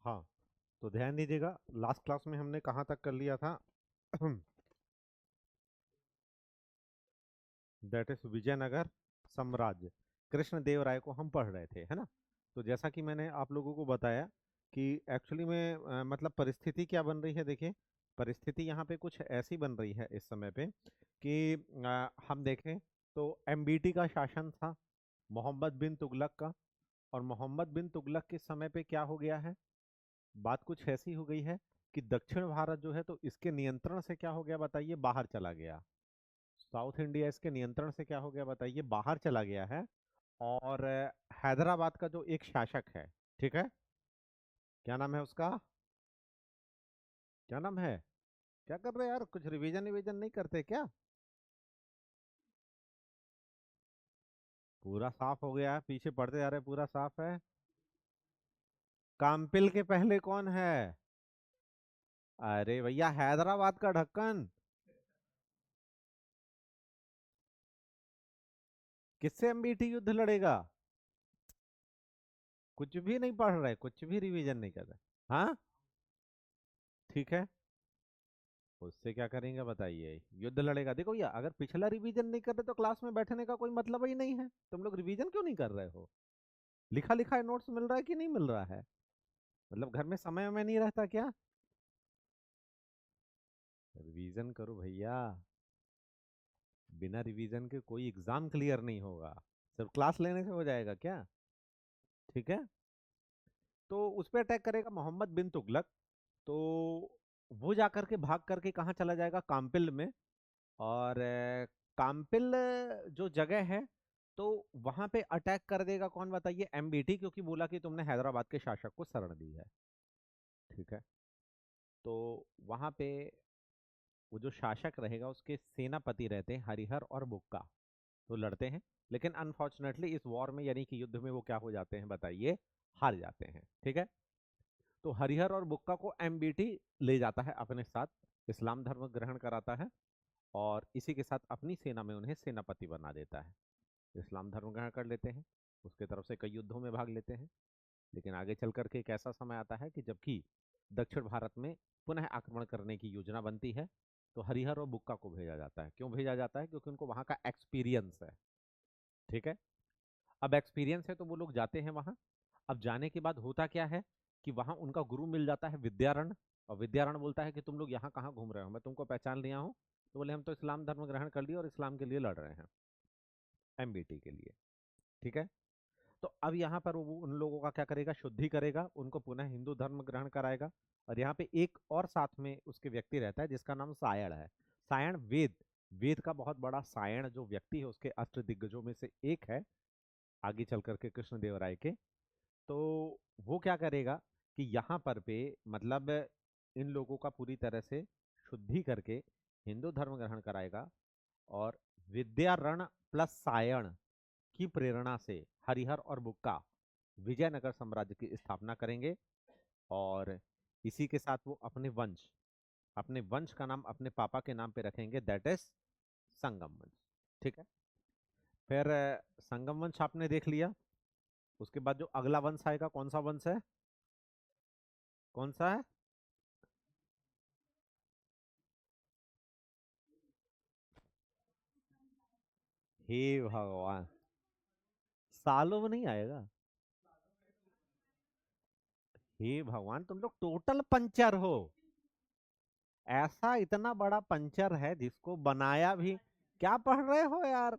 हाँ, तो ध्यान दीजिएगा, लास्ट क्लास में हमने कहाँ तक कर लिया था। दैट इज विजयनगर साम्राज्य, कृष्णदेवराय को हम पढ़ रहे थे, है ना। तो जैसा कि मैंने आप लोगों को बताया कि एक्चुअली में मतलब परिस्थिति क्या बन रही है, देखिए। परिस्थिति यहाँ पे कुछ ऐसी बन रही है इस समय पे कि हम देखें तो एमबीटी का शासन था, मोहम्मद बिन तुगलक का। और मोहम्मद बिन तुगलक के समय पे क्या हो गया है, बात कुछ ऐसी हो गई है कि दक्षिण भारत जो है तो इसके नियंत्रण से क्या हो गया बताइए, बाहर चला गया। साउथ इंडिया इसके नियंत्रण से क्या हो गया बताइए, बाहर चला गया है। और हैदराबाद का जो एक शासक है, ठीक है, क्या नाम है उसका, क्या नाम है, क्या कर रहे हैं यार, कुछ रिवीजन रिवीजन नहीं करते क्या। पूरा साफ हो गया है, पीछे पढ़ते जा रहे, पूरा साफ है। काम्पिल के पहले कौन है, अरे भैया हैदराबाद का ढक्कन। किससे एमबीटी युद्ध लड़ेगा, कुछ भी नहीं पढ़ रहे, कुछ भी रिवीजन नहीं कर रहे। हाँ, ठीक है, उससे क्या करेंगे बताइए, युद्ध लड़ेगा। देखो भैया, अगर पिछला रिवीजन नहीं कर रहे तो क्लास में बैठने का कोई मतलब ही नहीं है। तुम लोग रिवीजन क्यों नहीं कर रहे हो, लिखा लिखा नोट्स मिल रहा है कि नहीं मिल रहा है, मतलब घर में समय में नहीं रहता क्या। रिवीजन करो भैया, बिना रिवीजन के कोई एग्जाम क्लियर नहीं होगा, सिर्फ क्लास लेने से हो जाएगा क्या। ठीक है, तो उस पर अटैक करेगा मोहम्मद बिन तुगलक। तो वो जाकर के भाग करके कहाँ चला जाएगा, काम्पिल में। और काम्पिल जो जगह है, तो वहां पे अटैक कर देगा कौन बताइए, एमबीटी, क्योंकि बोला कि तुमने हैदराबाद के शासक को शरण दी है। ठीक है, तो वहां पे वो जो शासक रहेगा उसके सेनापति रहते हैं हरिहर और बुक्का, तो लड़ते हैं। लेकिन अनफॉर्चुनेटली इस वॉर में, यानी कि युद्ध में, वो क्या हो जाते हैं बताइए, हार जाते हैं। ठीक है, तो हरिहर और बुक्का को एमबीटी ले जाता है अपने साथ, इस्लाम धर्म ग्रहण कराता है, और इसी के साथ अपनी सेना में उन्हें सेनापति बना देता है। इस्लाम धर्म ग्रहण कर लेते हैं, उसके तरफ से कई युद्धों में भाग लेते हैं। लेकिन आगे चल करके एक ऐसा समय आता है कि जबकि दक्षिण भारत में पुनः आक्रमण करने की योजना बनती है, तो हरिहर और बुक्का को भेजा जाता है। क्यों भेजा जाता है, क्योंकि उनको वहां का एक्सपीरियंस है। ठीक है, अब एक्सपीरियंस है तो वो लोग जाते हैं वहां। अब जाने के बाद होता क्या है कि वहां उनका गुरु मिल जाता है विद्यारण। और विद्यारण बोलता है कि तुम लोग यहाँ कहाँ घूम रहे हो, मैं तुमको पहचान लिया हूँ। तो बोले हम तो इस्लाम धर्म ग्रहण कर लिया और इस्लाम के लिए लड़ रहे हैं, एमबीटी के लिए। ठीक है, तो अब यहाँ पर वो उन लोगों का क्या करेगा, शुद्धि करेगा, उनको पुनः हिंदू धर्म ग्रहण कराएगा। और यहाँ पे एक और साथ में उसके व्यक्ति रहता है जिसका नाम सायण है। सायण वेद, वेद का बहुत बड़ा सायण जो व्यक्ति है उसके अष्टदिग्गजों में से एक है, आगे चल करके कृष्णदेवराय के। तो वो क्या करेगा कि यहाँ पर पे मतलब इन लोगों का पूरी तरह से शुद्धि करके हिंदू धर्म ग्रहण कराएगा। और विद्यारण प्लस सायण की प्रेरणा से हरिहर और बुक्का विजयनगर साम्राज्य की स्थापना करेंगे। और इसी के साथ वो अपने वंश का नाम अपने पापा के नाम पे रखेंगे, दैट इज संगम वंश। ठीक है, फिर संगम वंश आपने देख लिया। उसके बाद जो अगला वंश आएगा, कौन सा वंश है, कौन सा है, हे भगवान, सालों में नहीं आएगा। हे भगवान, तुम लोग टोटल पंचर हो। ऐसा इतना बड़ा पंचर है जिसको बनाया भी, क्या पढ़ रहे हो यार,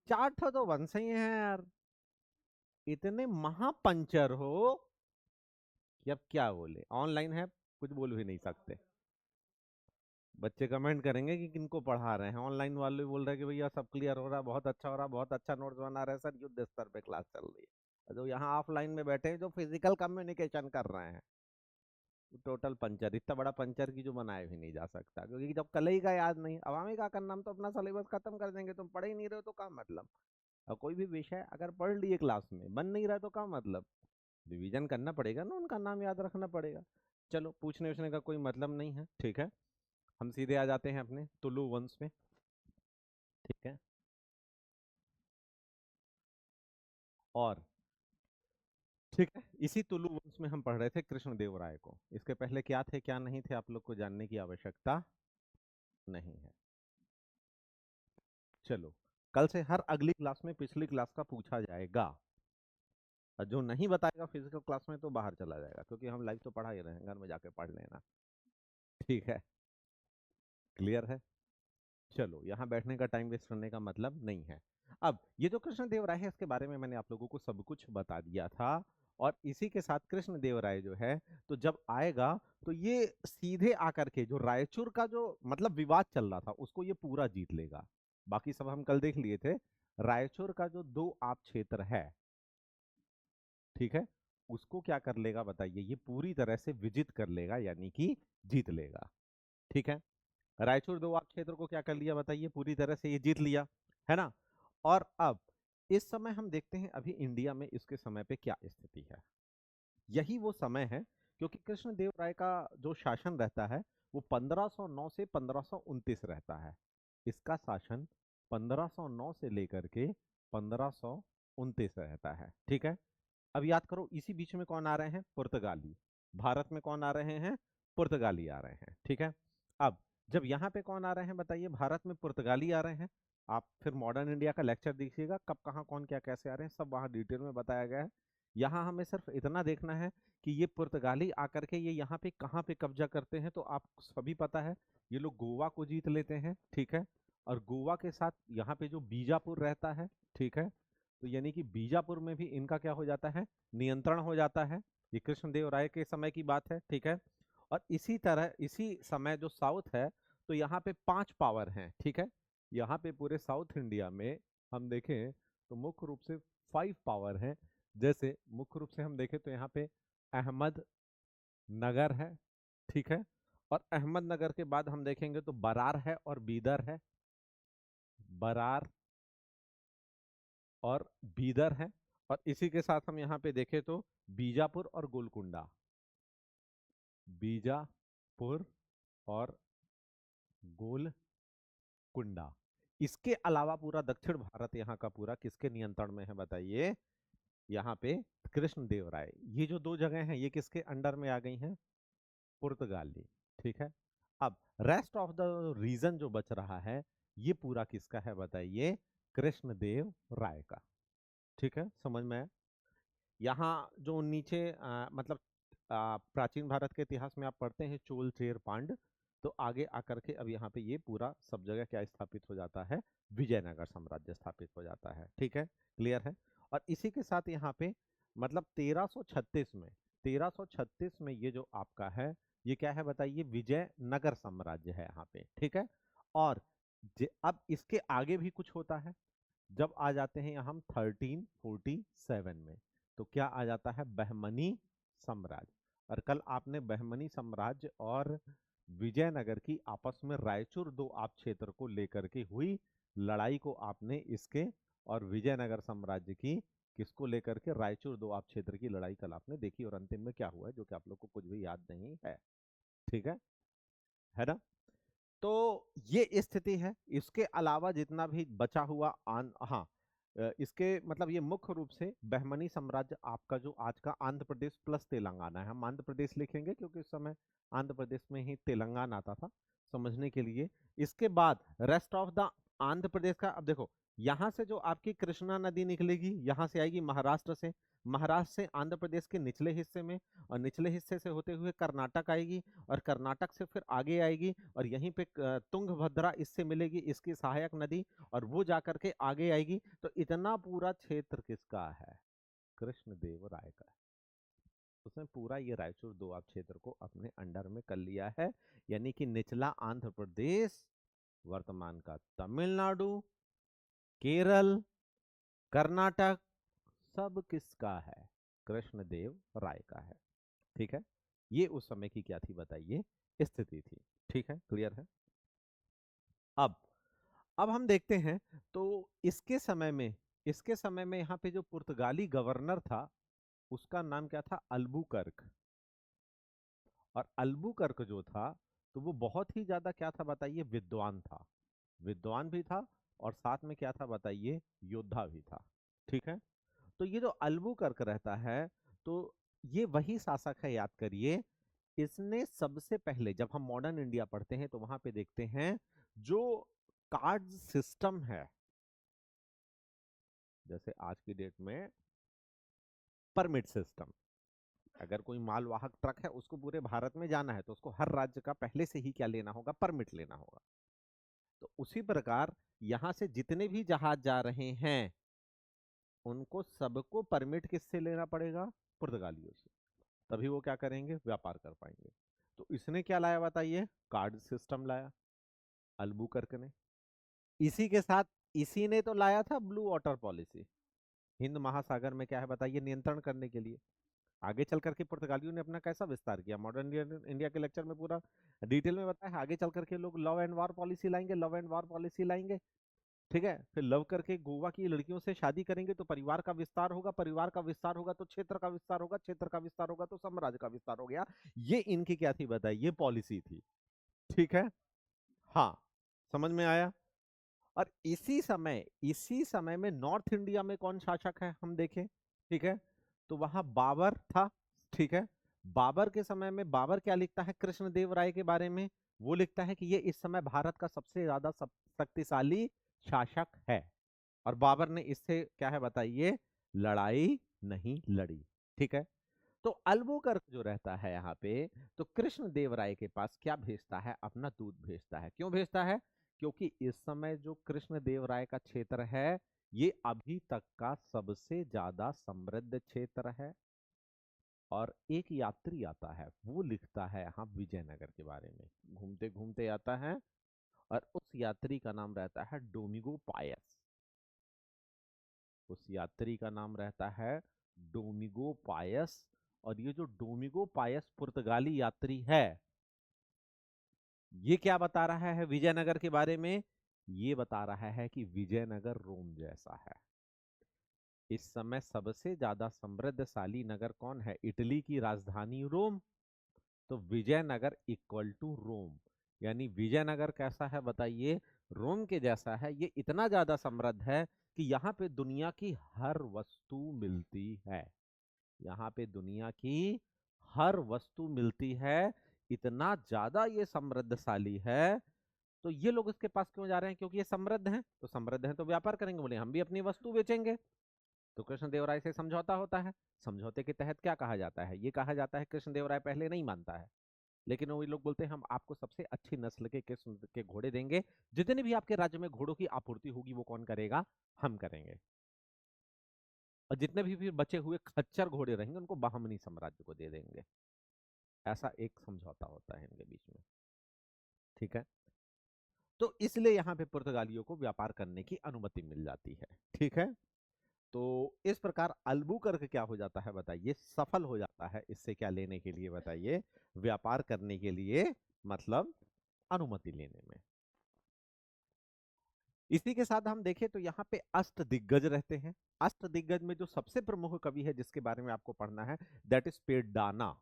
चार ठो तो वंश ही हैं यार, इतने महापंचर हो कि अब क्या बोले, ऑनलाइन है, कुछ बोल भी नहीं सकते। बच्चे कमेंट करेंगे कि किनको पढ़ा रहे हैं, ऑनलाइन वाले भी बोल रहे हैं कि भैया सब क्लियर हो रहा है, बहुत अच्छा हो रहा है, बहुत अच्छा नोट्स बना रहे हैं सर, युद्ध स्तर पे क्लास चल रही है। और जो यहाँ ऑफलाइन में बैठे हैं जो फिजिकल कम्युनिकेशन कर रहे हैं, टोटल पंचर, इतना बड़ा पंचर की जो बनाया भी नहीं जा सकता, क्योंकि जब कल ही का याद नहीं, अब हमें क्या करना, हम तो अपना सिलेबस खत्म कर देंगे, तुम पढ़ ही नहीं रहे हो तो क्या मतलब। और कोई भी विषय अगर पढ़ लिए क्लास में बन नहीं रहा तो क्या मतलब, रिवीजन करना पड़ेगा ना, उनका नाम याद रखना पड़ेगा। चलो, पूछने उछने का कोई मतलब नहीं है। ठीक है, हम सीधे आ जाते हैं अपने तुलु वंश में। ठीक है, और ठीक है, इसी तुलु वंश में हम पढ़ रहे थे कृष्णदेव राय को। इसके पहले क्या थे क्या नहीं थे आप लोग को जानने की आवश्यकता नहीं है। चलो, कल से हर अगली क्लास में पिछली क्लास का पूछा जाएगा, और जो नहीं बताएगा फिजिकल क्लास में तो बाहर चला जाएगा, क्योंकि हम लाइव तो पढ़ा ही रहे हैं, घर में जाके पढ़ लेना। ठीक है, क्लियर है। चलो, यहाँ बैठने का टाइम वेस्ट करने का मतलब नहीं है। अब ये जो कृष्णदेव राय है इसके बारे में मैंने आप लोगों को सब कुछ बता दिया था, और इसी के साथ कृष्णदेव राय जो है तो जब आएगा तो ये सीधे आकर के जो रायचूर का जो मतलब विवाद चल रहा था उसको ये पूरा जीत लेगा। बाकी सब हम कल देख लिए थे। रायचूर का जो दो आप क्षेत्र है, ठीक है, उसको क्या कर लेगा बताइए, ये पूरी तरह से विजित कर लेगा, यानी कि जीत लेगा। ठीक है, रायचूर दो आप क्षेत्र को क्या कर लिया बताइए, पूरी तरह से ये जीत लिया, है ना। और अब इस समय हम देखते हैं अभी इंडिया में इसके समय पे क्या स्थिति है। यही वो समय है, क्योंकि कृष्णदेव राय का जो शासन रहता है वो 1509 से 1529 रहता है। इसका शासन 1509 से लेकर के 1529 रहता है। ठीक है, अब याद करो इसी बीच में कौन आ रहे हैं, पुर्तगाली। भारत में कौन आ रहे हैं, पुर्तगाली आ रहे हैं। ठीक है, अब जब यहाँ पे कौन आ रहे हैं बताइए, भारत में पुर्तगाली आ रहे हैं। आप फिर मॉडर्न इंडिया का लेक्चर देखिएगा, कब कहाँ कौन क्या कैसे आ रहे हैं सब वहाँ डिटेल में बताया गया है। यहाँ हमें सिर्फ इतना देखना है कि ये पुर्तगाली आकर के ये यहाँ पे कहाँ पे कब्जा करते हैं, तो आप सभी पता है ये लोग गोवा को जीत लेते हैं। ठीक है, और गोवा के साथ यहाँ पे जो बीजापुर रहता है, ठीक है, तो यानी कि बीजापुर में भी इनका क्या हो जाता है, नियंत्रण हो जाता है। ये कृष्णदेव राय के समय की बात है। ठीक है, और इसी तरह इसी समय जो साउथ है तो यहाँ पे 5 पावर हैं। ठीक है, यहाँ पे पूरे साउथ इंडिया में हम देखें तो मुख्य रूप से 5 पावर हैं। जैसे मुख्य रूप से हम देखें तो यहाँ पे अहमद नगर है। ठीक है, और अहमदनगर के बाद हम देखेंगे तो बरार है और बीदर है। बरार और बीदर है, और इसी के साथ हम यहाँ पे देखें तो बीजापुर और गोलकुंडा। बीजापुर और गोलकुंडा। इसके अलावा पूरा दक्षिण भारत यहाँ का पूरा किसके नियंत्रण में है बताइए, यहाँ पे कृष्णदेव राय। ये जो दो जगह हैं ये किसके अंडर में आ गई हैं, पुर्तगाली। ठीक है, अब रेस्ट ऑफ द रीजन जो बच रहा है ये पूरा किसका है बताइए, कृष्णदेव राय का। ठीक है, समझ में आया। यहाँ जो नीचे मतलब प्राचीन भारत के इतिहास में आप पढ़ते हैं चोल चेर पांड, तो आगे आकर के अब यहाँ पे ये पूरा सब जगह क्या स्थापित हो जाता है, विजयनगर साम्राज्य स्थापित हो जाता है। ठीक है, क्लियर है। और इसी के साथ यहाँ पे मतलब 1336 में ये जो आपका है ये क्या है बताइए, विजयनगर साम्राज्य है यहाँ पे। ठीक है, और अब इसके आगे भी कुछ होता है। जब आ जाते हैं हम 1347 में, तो क्या आ जाता है, बहमनी साम्राज्य। और कल आपने बहमनी साम्राज्य और विजयनगर की आपस में रायचूर दो आप क्षेत्र को लेकर के हुई लड़ाई को आपने इसके, और विजयनगर साम्राज्य की किसको लेकर के, रायचूर दो आप क्षेत्र की लड़ाई कल आपने देखी, और अंतिम में क्या हुआ है जो कि आप लोग को कुछ भी याद नहीं है। ठीक है ना। तो ये स्थिति है। इसके अलावा जितना भी बचा हुआ हाँ, इसके मतलब ये मुख्य रूप से बहमनी साम्राज्य आपका जो आज का आंध्र प्रदेश प्लस तेलंगाना है, हम आंध्र प्रदेश लिखेंगे क्योंकि उस समय आंध्र प्रदेश में ही तेलंगाना आता था समझने के लिए। इसके बाद rest of the Andhra Pradesh का, अब देखो यहाँ से जो आपकी कृष्णा नदी निकलेगी यहाँ से आएगी महाराष्ट्र से, महाराष्ट्र से आंध्र प्रदेश के निचले हिस्से में, और निचले हिस्से से होते हुए कर्नाटक आएगी, और कर्नाटक से फिर आगे आएगी, और यहीं पे तुंगभद्रा इससे मिलेगी, इसकी सहायक नदी, और वो जाकर के आगे आएगी। तो इतना पूरा क्षेत्र किसका है, कृष्णदेव राय का है। उसने पूरा ये रायचूर दोआब क्षेत्र को अपने अंडर में कर लिया है, यानी कि निचला आंध्र प्रदेश, वर्तमान का तमिलनाडु, केरल, कर्नाटक, सब किसका है, कृष्णदेव राय का है। ठीक है, ये उस समय की क्या थी बताइए, स्थिति थी। ठीक है, क्लियर है। अब अब हम देखते हैं तो इसके समय में यहाँ पे जो पुर्तगाली गवर्नर था उसका नाम क्या था, अल्बुकर्क। और अल्बुकर्क जो था तो वो बहुत ही ज्यादा क्या था बताइए, विद्वान था, विद्वान भी था, और साथ में क्या था बताइए, योद्धा भी था। ठीक है, तो ये जो अल्बुकर्क रहता है तो ये वही शासक है, याद करिए। इसने सबसे पहले, जब हम मॉडर्न इंडिया पढ़ते हैं तो वहां पे देखते हैं जो कार्ड सिस्टम है, जैसे आज की डेट में परमिट सिस्टम, अगर कोई मालवाहक ट्रक है उसको पूरे भारत में जाना है तो उसको हर राज्य का पहले से ही क्या लेना होगा, परमिट लेना होगा। तो उसी प्रकार यहां से जितने भी जहाज जा रहे हैं उनको सबको परमिट किससे लेना पड़ेगा, पुर्तगालियों से, तभी वो क्या करेंगे, व्यापार कर पाएंगे। तो इसने क्या लाया बताइए, कार्ड सिस्टम लाया, अल्बुकर्क ने। इसी के साथ इसी ने तो लाया था ब्लू वाटर पॉलिसी, हिंद महासागर में क्या है बताइए, नियंत्रण करने के लिए। आगे चल करके पुर्तगालियों ने अपना कैसा विस्तार किया, मॉडर्न इंडिया के लेक्चर में पूरा डिटेल में बताया है। आगे चल करके लोग लव एंड वॉर पॉलिसी लाएंगे, लव एंड वॉर पॉलिसी लाएंगे, ठीक है। फिर लव करके गोवा की लड़कियों से शादी करेंगे तो परिवार का विस्तार होगा, परिवार का विस्तार होगा तो क्षेत्र का विस्तार होगा, क्षेत्र का विस्तार होगा तो साम्राज्य का विस्तार हो गया। ये इनकी क्या थी बताइए, ये पॉलिसी थी, ठीक है। हाँ, समझ में आया। और इसी समय में नॉर्थ इंडिया में कौन शासक है हम देखें, ठीक है। तो वहां बाबर था, ठीक है। बाबर के समय में बाबर क्या लिखता है कृष्णदेव राय के बारे में, वो लिखता है कि ये इस समय भारत का सबसे ज्यादा शक्तिशाली शासक है। और बाबर ने इससे क्या है बताइए, लड़ाई नहीं लड़ी, ठीक है। तो अल्बुकर्क जो रहता है यहाँ पे, तो कृष्णदेव राय के पास क्या भेजता है, अपना दूध भेजता है। क्यों भेजता है, क्योंकि इस समय जो कृष्णदेव राय का क्षेत्र है ये अभी तक का सबसे ज्यादा समृद्ध क्षेत्र है। और एक यात्री आता है, वो लिखता है यहाँ विजयनगर के बारे में, घूमते घूमते आता है, और उस यात्री का नाम रहता है डोमिगो पायस। उस यात्री का नाम रहता है डोमिगो पायस। और ये जो डोमिगो पायस पुर्तगाली यात्री है, ये क्या बता रहा है विजयनगर के बारे में, ये बता रहा है कि विजयनगर रोम जैसा है। इस समय सबसे ज्यादा समृद्धशाली नगर कौन है, इटली की राजधानी रोम। तो विजयनगर इक्वल टू रोम, यानी विजयनगर कैसा है बताइए, रोम के जैसा है। ये इतना ज्यादा समृद्ध है कि यहाँ पे दुनिया की हर वस्तु मिलती है, यहाँ पे दुनिया की हर वस्तु मिलती है। इतना ज्यादा ये समृद्धशाली है। तो ये लोग इसके पास क्यों जा रहे हैं, क्योंकि ये समृद्ध हैं, तो समृद्ध हैं तो व्यापार करेंगे, बोले हम भी अपनी वस्तु बेचेंगे। तो कृष्णदेवराय से समझौता होता है। समझौते के तहत क्या कहा जाता है, ये कहा जाता है कृष्णदेवराय पहले नहीं मानता है, लेकिन वो लोग बोलते हैं हम आपको सबसे अच्छी नस्ल के किस्म के घोड़े देंगे, जितने भी आपके राज्य में घोड़ों की आपूर्ति होगी वो कौन करेगा, हम करेंगे। और जितने भी फिर बचे हुए खच्चर घोड़े रहेंगे उनको बहमनी साम्राज्य को दे देंगे। ऐसा एक समझौता होता है इनके बीच में, ठीक है। तो इसलिए यहाँ पे पुर्तगालियों को व्यापार करने की अनुमति मिल जाती है, ठीक है। तो इस प्रकार अल्बुकर्क क्या हो जाता है बताइए, सफल हो जाता है, इससे क्या लेने के लिए बताइए, व्यापार करने के लिए, मतलब अनुमति लेने में। इसी के साथ हम देखें तो यहाँ पे अष्ट दिग्गज रहते हैं। अष्ट दिग्गज में जो सबसे प्रमुख कवि है जिसके बारे में आपको पढ़ना है, दैट इज पेड्डाना,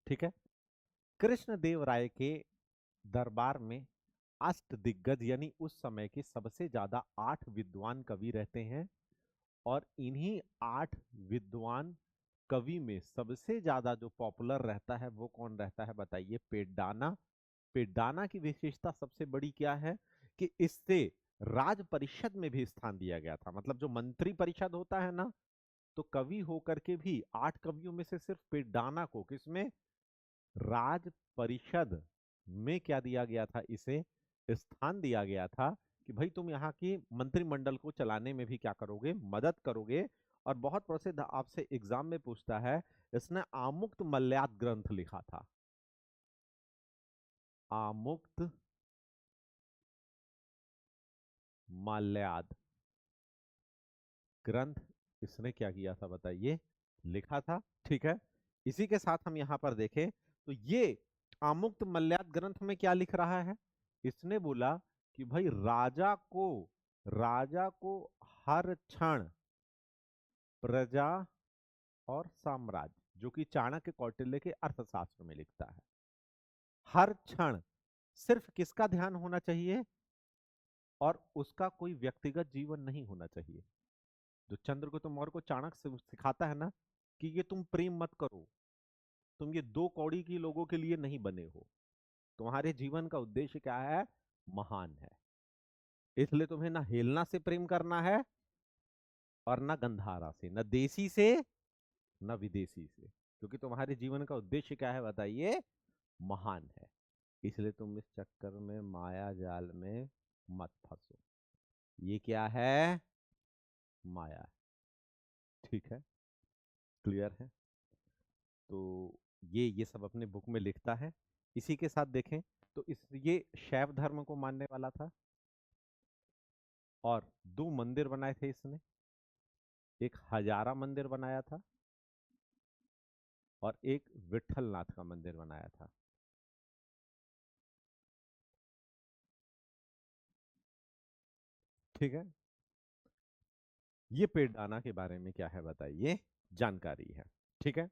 ठीक है। कृष्णदेव राय के दरबार में अष्ट दिग्गज यानी उस समय के सबसे ज्यादा 8 विद्वान कवि रहते हैं। और इन्हीं 8 विद्वान कवि में सबसे ज्यादा जो पॉपुलर रहता है वो कौन रहता है बताइए, पेड्डाना। पेड्डाना की विशेषता सबसे बड़ी क्या है कि इससे राज परिषद में भी स्थान दिया गया था। मतलब जो मंत्री परिषद होता है ना, तो कवि होकर के भी 8 कवियों में से सिर्फ पेड्डाना को किसमें, राज परिषद में क्या दिया गया था, इसे स्थान दिया गया था कि भाई तुम यहाँ की मंत्रिमंडल को चलाने में भी क्या करोगे, मदद करोगे। और बहुत प्रसिद्ध आपसे एग्जाम में पूछता है, इसने आमुक्त मल्याद ग्रंथ लिखा था। आमुक्त मल्याद ग्रंथ इसने क्या किया था बताइए, लिखा था, ठीक है। इसी के साथ हम यहाँ पर देखें तो ये आमुक्त मल्याद ग्रंथ में क्या लिख रहा है, इसने बोला कि भाई राजा को हर क्षण प्रजा और साम्राज्य, जो कि चाणक्य कौटिल्य के अर्थशास्त्र में लिखता है, हर क्षण सिर्फ किसका ध्यान होना चाहिए, और उसका कोई व्यक्तिगत जीवन नहीं होना चाहिए। जो चंद्रगुप्त मौर्य को चाणक्य सिखाता है ना कि ये तुम प्रेम मत करो, तुम ये दो कौड़ी की लोगों के लिए नहीं बने हो, तुम्हारे जीवन का उद्देश्य क्या है, महान है। इसलिए तुम्हें ना हेलना से प्रेम करना है और ना गंधारा से, न देसी से न विदेशी से, क्योंकि तुम्हारे जीवन का उद्देश्य क्या है बताइए, महान है। इसलिए तुम इस चक्कर में, माया जाल में मत फंसो। ये क्या है, माया है। ठीक है, क्लियर है। तो ये सब अपने बुक में लिखता है। इसी के साथ देखें तो इस ये शैव धर्म को मानने वाला था और दो मंदिर बनाए थे इसने। एक हजारा मंदिर बनाया था और एक विठल नाथ का मंदिर बनाया था। ठीक है, ये पेडडाना के बारे में क्या है बताइए, जानकारी है। ठीक है,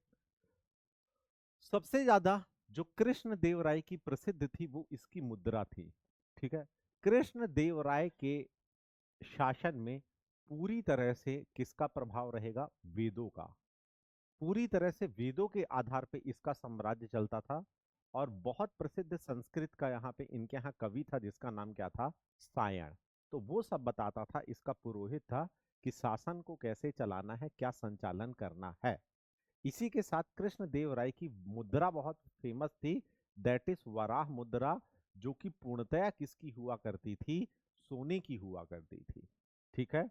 सबसे ज्यादा जो कृष्ण देव राय की प्रसिद्ध थी वो इसकी मुद्रा थी। ठीक है, कृष्ण देव राय के शासन में पूरी तरह से किसका प्रभाव रहेगा, वेदों का। पूरी तरह से वेदों के आधार पे इसका साम्राज्य चलता था। और बहुत प्रसिद्ध संस्कृत का यहाँ पे इनके यहाँ कवि था जिसका नाम क्या था, सायण। तो वो सब बताता था, इसका पुरोहित था कि शासन को कैसे चलाना है, क्या संचालन करना है। इसी के साथ कृष्ण देव राय की मुद्रा बहुत फेमस थी, दैट इज वराह मुद्रा, जो कि पूर्णतया किसकी हुआ करती थी, सोने की हुआ करती थी। ठीक है,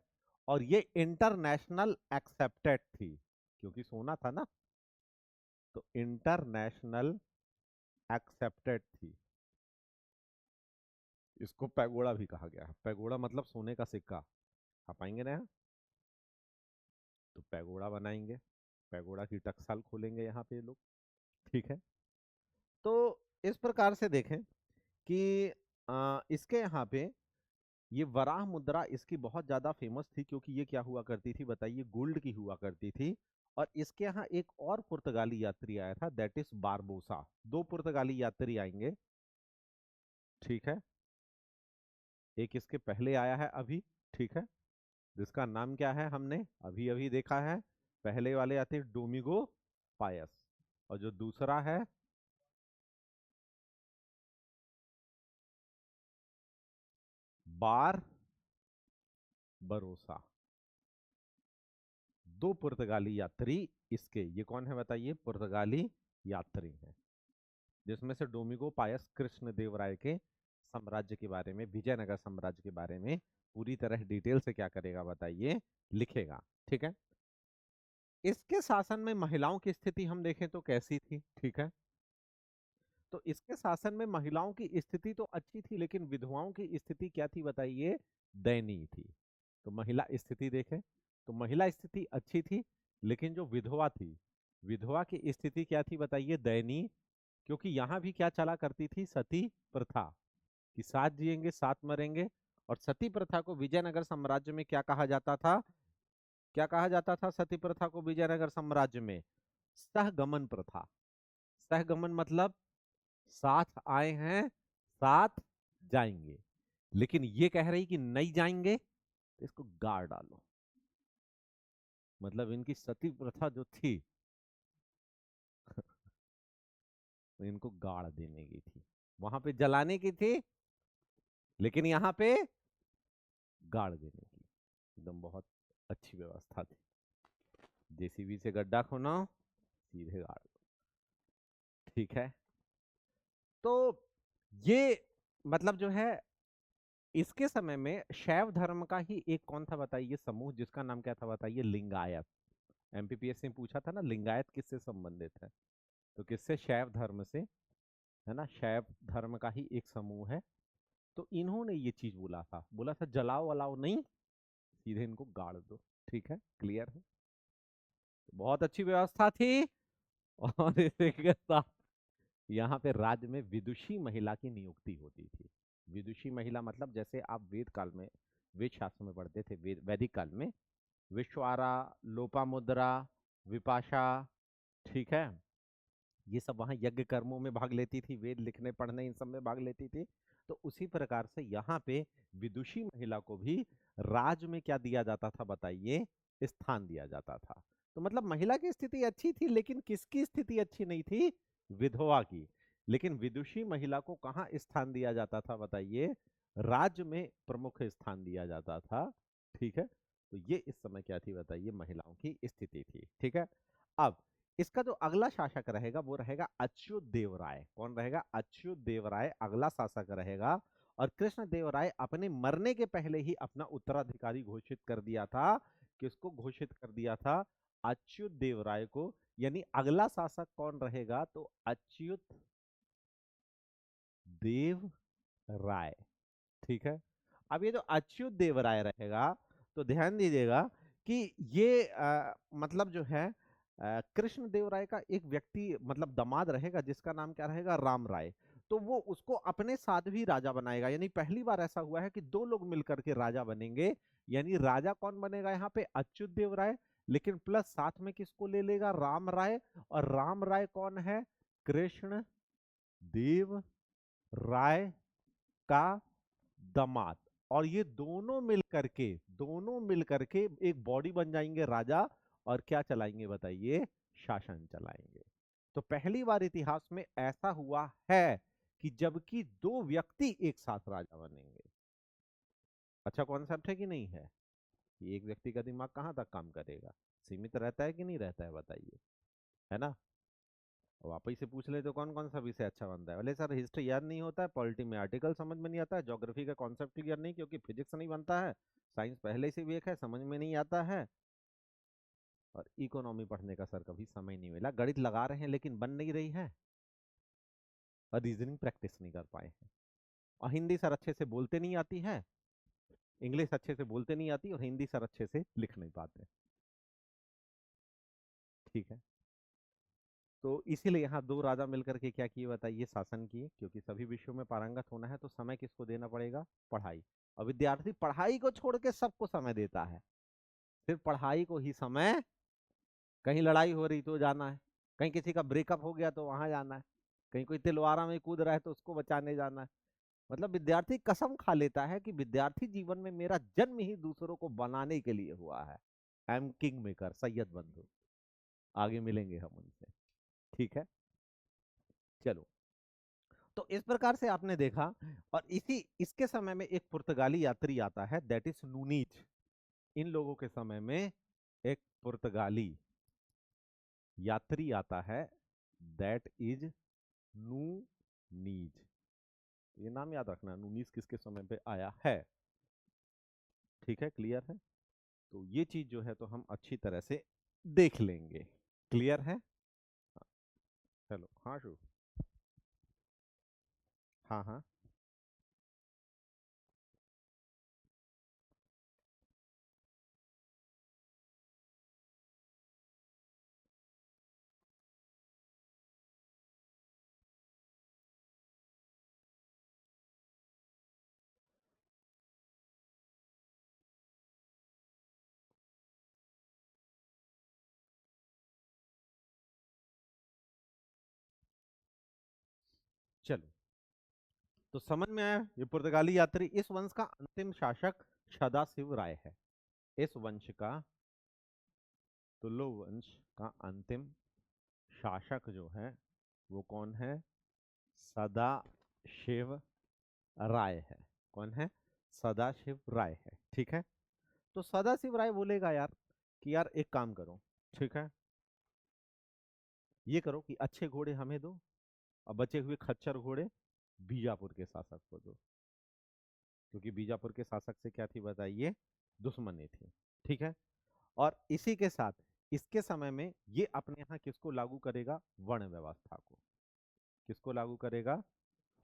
और ये इंटरनेशनल एक्सेप्टेड थी, क्योंकि सोना था ना, तो इंटरनेशनल एक्सेप्टेड थी। इसको पैगोड़ा भी कहा गया है। पैगोड़ा मतलब सोने का सिक्का। आप आएंगे ना यहाँ तो पैगोड़ा बनाएंगे, पैगोड़ा की टकसाल खोलेंगे यहाँ पे लोग। ठीक है, तो इस प्रकार से देखें कि इसके यहाँ पे ये वराह मुद्रा इसकी बहुत ज्यादा फेमस थी, क्योंकि ये क्या हुआ करती थी बताइए, गोल्ड की हुआ करती थी। और इसके यहाँ एक और पुर्तगाली यात्री आया था, दैट इज बारबोसा। दो पुर्तगाली यात्री आएंगे। ठीक है, एक इसके पहले आया है अभी। ठीक है, जिसका नाम क्या है, हमने अभी अभी देखा है। पहले वाले आते डोमिगो पायस, और जो दूसरा है बार बरोसा। दो पुर्तगाली यात्री इसके, ये कौन है बताइए, पुर्तगाली यात्री हैं। जिसमें से डोमिगो पायस कृष्ण देव राय के साम्राज्य के बारे में, विजयनगर साम्राज्य के बारे में पूरी तरह डिटेल से क्या करेगा बताइए, लिखेगा। ठीक है, इसके शासन में महिलाओं की स्थिति हम देखें तो कैसी थी। ठीक है, तो इसके शासन में महिलाओं की स्थिति तो अच्छी थी, लेकिन विधवाओं की स्थिति क्या थी बताइए, दयनीय थी। तो महिला स्थिति देखें तो महिला स्थिति अच्छी थी, लेकिन जो विधवा थी, विधवा की स्थिति क्या थी बताइए, दयनीय। क्योंकि यहां भी क्या चला करती थी, सती प्रथा, कि साथ जिएंगे साथ मरेंगे। और सती प्रथा को विजयनगर साम्राज्य में क्या कहा जाता था, क्या कहा जाता था सती प्रथा को विजयनगर साम्राज्य में, सहगमन प्रथा। सहगमन मतलब साथ आए हैं साथ जाएंगे, लेकिन ये कह रही कि नहीं जाएंगे तो इसको गाड़ डालो। मतलब इनकी सती प्रथा जो थी वो इनको गाड़ देने की थी, वहां पे जलाने की थी, लेकिन यहाँ पे गाड़ देने की। एकदम बहुत अच्छी व्यवस्था थी, जेसीबी से गड्ढा खोना, सीधे गाड़ दो। ठीक है, तो ये मतलब जो है, इसके समय में शैव धर्म का ही एक कौन था बताइए समूह, जिसका नाम क्या था बताइए, लिंगायत। एमपीपीएससी में पूछा था ना, लिंगायत किससे संबंधित है, तो किससे, शैव धर्म से, है ना। शैव धर्म का ही एक समूह है। तो इन्होंने ये चीज बोला था, बोला था जलाओ वलाओ नहीं, सीधे इनको गाड़ दो। ठीक है, क्लियर है। तो बहुत अच्छी व्यवस्था थी। और इसी के साथ यहाँ पे राज्य में विदुषी महिला की नियुक्ति होती थी। विदुषी महिला मतलब जैसे आप वेद काल में, वेद शास्त्र में पढ़ते थे, वैदिक काल में विश्वारा, लोपामुद्रा, विपाशा, ठीक है, ये सब वहां यज्ञ कर्मों में भाग लेती थी, वेद लिखने पढ़ने इन सब में भाग लेती थी। तो उसी प्रकार से यहाँ पे विदुषी महिला को भी राज में क्या दिया जाता था बताइए, स्थान दिया जाता था। तो मतलब महिला की स्थिति अच्छी थी, लेकिन किसकी स्थिति अच्छी नहीं थी? विधवा की। लेकिन विदुषी महिला को कहाँ स्थान दिया जाता था बताइए? राज्य में प्रमुख स्थान दिया जाता था। ठीक है, तो ये इस समय क्या थी बताइए? महिलाओं की स्थिति थी। ठीक है, अब इसका जो अगला शासक रहेगा वो रहेगा अच्युत देव राय। कौन रहेगा? अच्युत देव राय अगला शासक रहेगा। और कृष्ण देव राय अपने मरने के पहले ही अपना उत्तराधिकारी घोषित कर दिया था। किसको घोषित कर दिया था? अच्युत देव राय को। यानी अगला शासक कौन रहेगा? तो अच्युत देव राय। ठीक है, अब ये जो अच्युत देव राय रहेगा, तो ध्यान दीजिएगा कि ये मतलब जो है कृष्ण देव राय का एक व्यक्ति मतलब दामाद रहेगा, जिसका नाम क्या रहेगा? राम राय। तो वो उसको अपने साथ भी राजा बनाएगा। यानी पहली बार ऐसा हुआ है कि दो लोग मिलकर के राजा बनेंगे। यानी राजा कौन बनेगा यहाँ पे? अच्युत देव राय। लेकिन प्लस साथ में किसको ले लेगा? राम राय। और राम राय कौन है? कृष्ण देव राय का दामाद। और ये दोनों मिलकर के एक बॉडी बन जाएंगे राजा। और क्या चलाएंगे बताइए? शासन चलाएंगे। तो पहली बार इतिहास में ऐसा हुआ है कि जबकि दो व्यक्ति एक साथ राजा बनेंगे। अच्छा कॉन्सेप्ट है कि नहीं है? कि एक व्यक्ति का दिमाग कहाँ तक काम करेगा? सीमित रहता है कि नहीं रहता है बताइए? है ना? अब आप ही से पूछ ले तो कौन कौन सा विषय अच्छा बनता है? बोले सर हिस्ट्री याद नहीं होता है, पॉलिटी में आर्टिकल समझ में नहीं आता है, ज्योग्राफी का कॉन्सेप्ट क्लियर नहीं क्योंकि फिजिक्स नहीं बनता है, साइंस पहले से वीक है समझ में नहीं आता है, और इकोनॉमी पढ़ने का सर कभी समय नहीं मिला। गणित लगा रहे हैं लेकिन बन नहीं रही है, और रीजनिंग प्रैक्टिस नहीं कर पाए हैं। और हिंदी सर अच्छे से बोलते नहीं आती है, इंग्लिश अच्छे से बोलते नहीं आती, और हिंदी सर अच्छे से लिख नहीं पाते। ठीक है, तो इसीलिए यहाँ दो राजा मिलकर के क्या किए बताइए? शासन किए। क्योंकि सभी विषयों में पारंगत होना है तो समय किसको देना पड़ेगा? पढ़ाई। और विद्यार्थी पढ़ाई को छोड़ के सबको समय देता है, सिर्फ पढ़ाई को ही समय। कहीं लड़ाई हो रही तो जाना है, कहीं किसी का ब्रेकअप हो गया तो वहां जाना है, कहीं कोई तिलवारा में कूद रहा है तो उसको बचाने जाना है। मतलब विद्यार्थी कसम खा लेता है कि विद्यार्थी जीवन में मेरा जन्म ही दूसरों को बनाने के लिए हुआ है। I am king maker Syed बंधु। आगे मिलेंगे हम उनसे। ठीक है, चलो। तो इस प्रकार से आपने देखा। और इसी इसके समय में एक पुर्तगाली यात्री आता है, दैट इज नूनीज। इन लोगों के समय में एक पुर्तगाली यात्री आता है, दैट इज नूनीज। ये नाम याद रखना, नूनीज किसके समय पे आया है। ठीक है, क्लियर है? तो ये चीज जो है तो हम अच्छी तरह से देख लेंगे। क्लियर है? चलो हाँ शु। हाँ हाँ, चलो। तो समझ में आया? ये पुर्तगाली यात्री इस वंश का अंतिम शासक सदाशिव राय है। इस वंश का, तुलु वंश का अंतिम शासक जो है वो कौन है? सदाशिव राय है। कौन है? सदाशिव राय है। ठीक है, तो सदाशिव राय बोलेगा यार कि यार एक काम करो। ठीक है, ये करो कि अच्छे घोड़े हमें दो, और बचे हुए खच्चर घोड़े बीजापुर के शासक को दो। क्योंकि बीजापुर के शासक से क्या थी बताइए? दुश्मनी थी। ठीक है, और इसी के साथ इसके समय में ये अपने यहाँ किसको लागू करेगा? वर्ण व्यवस्था को। किसको लागू करेगा?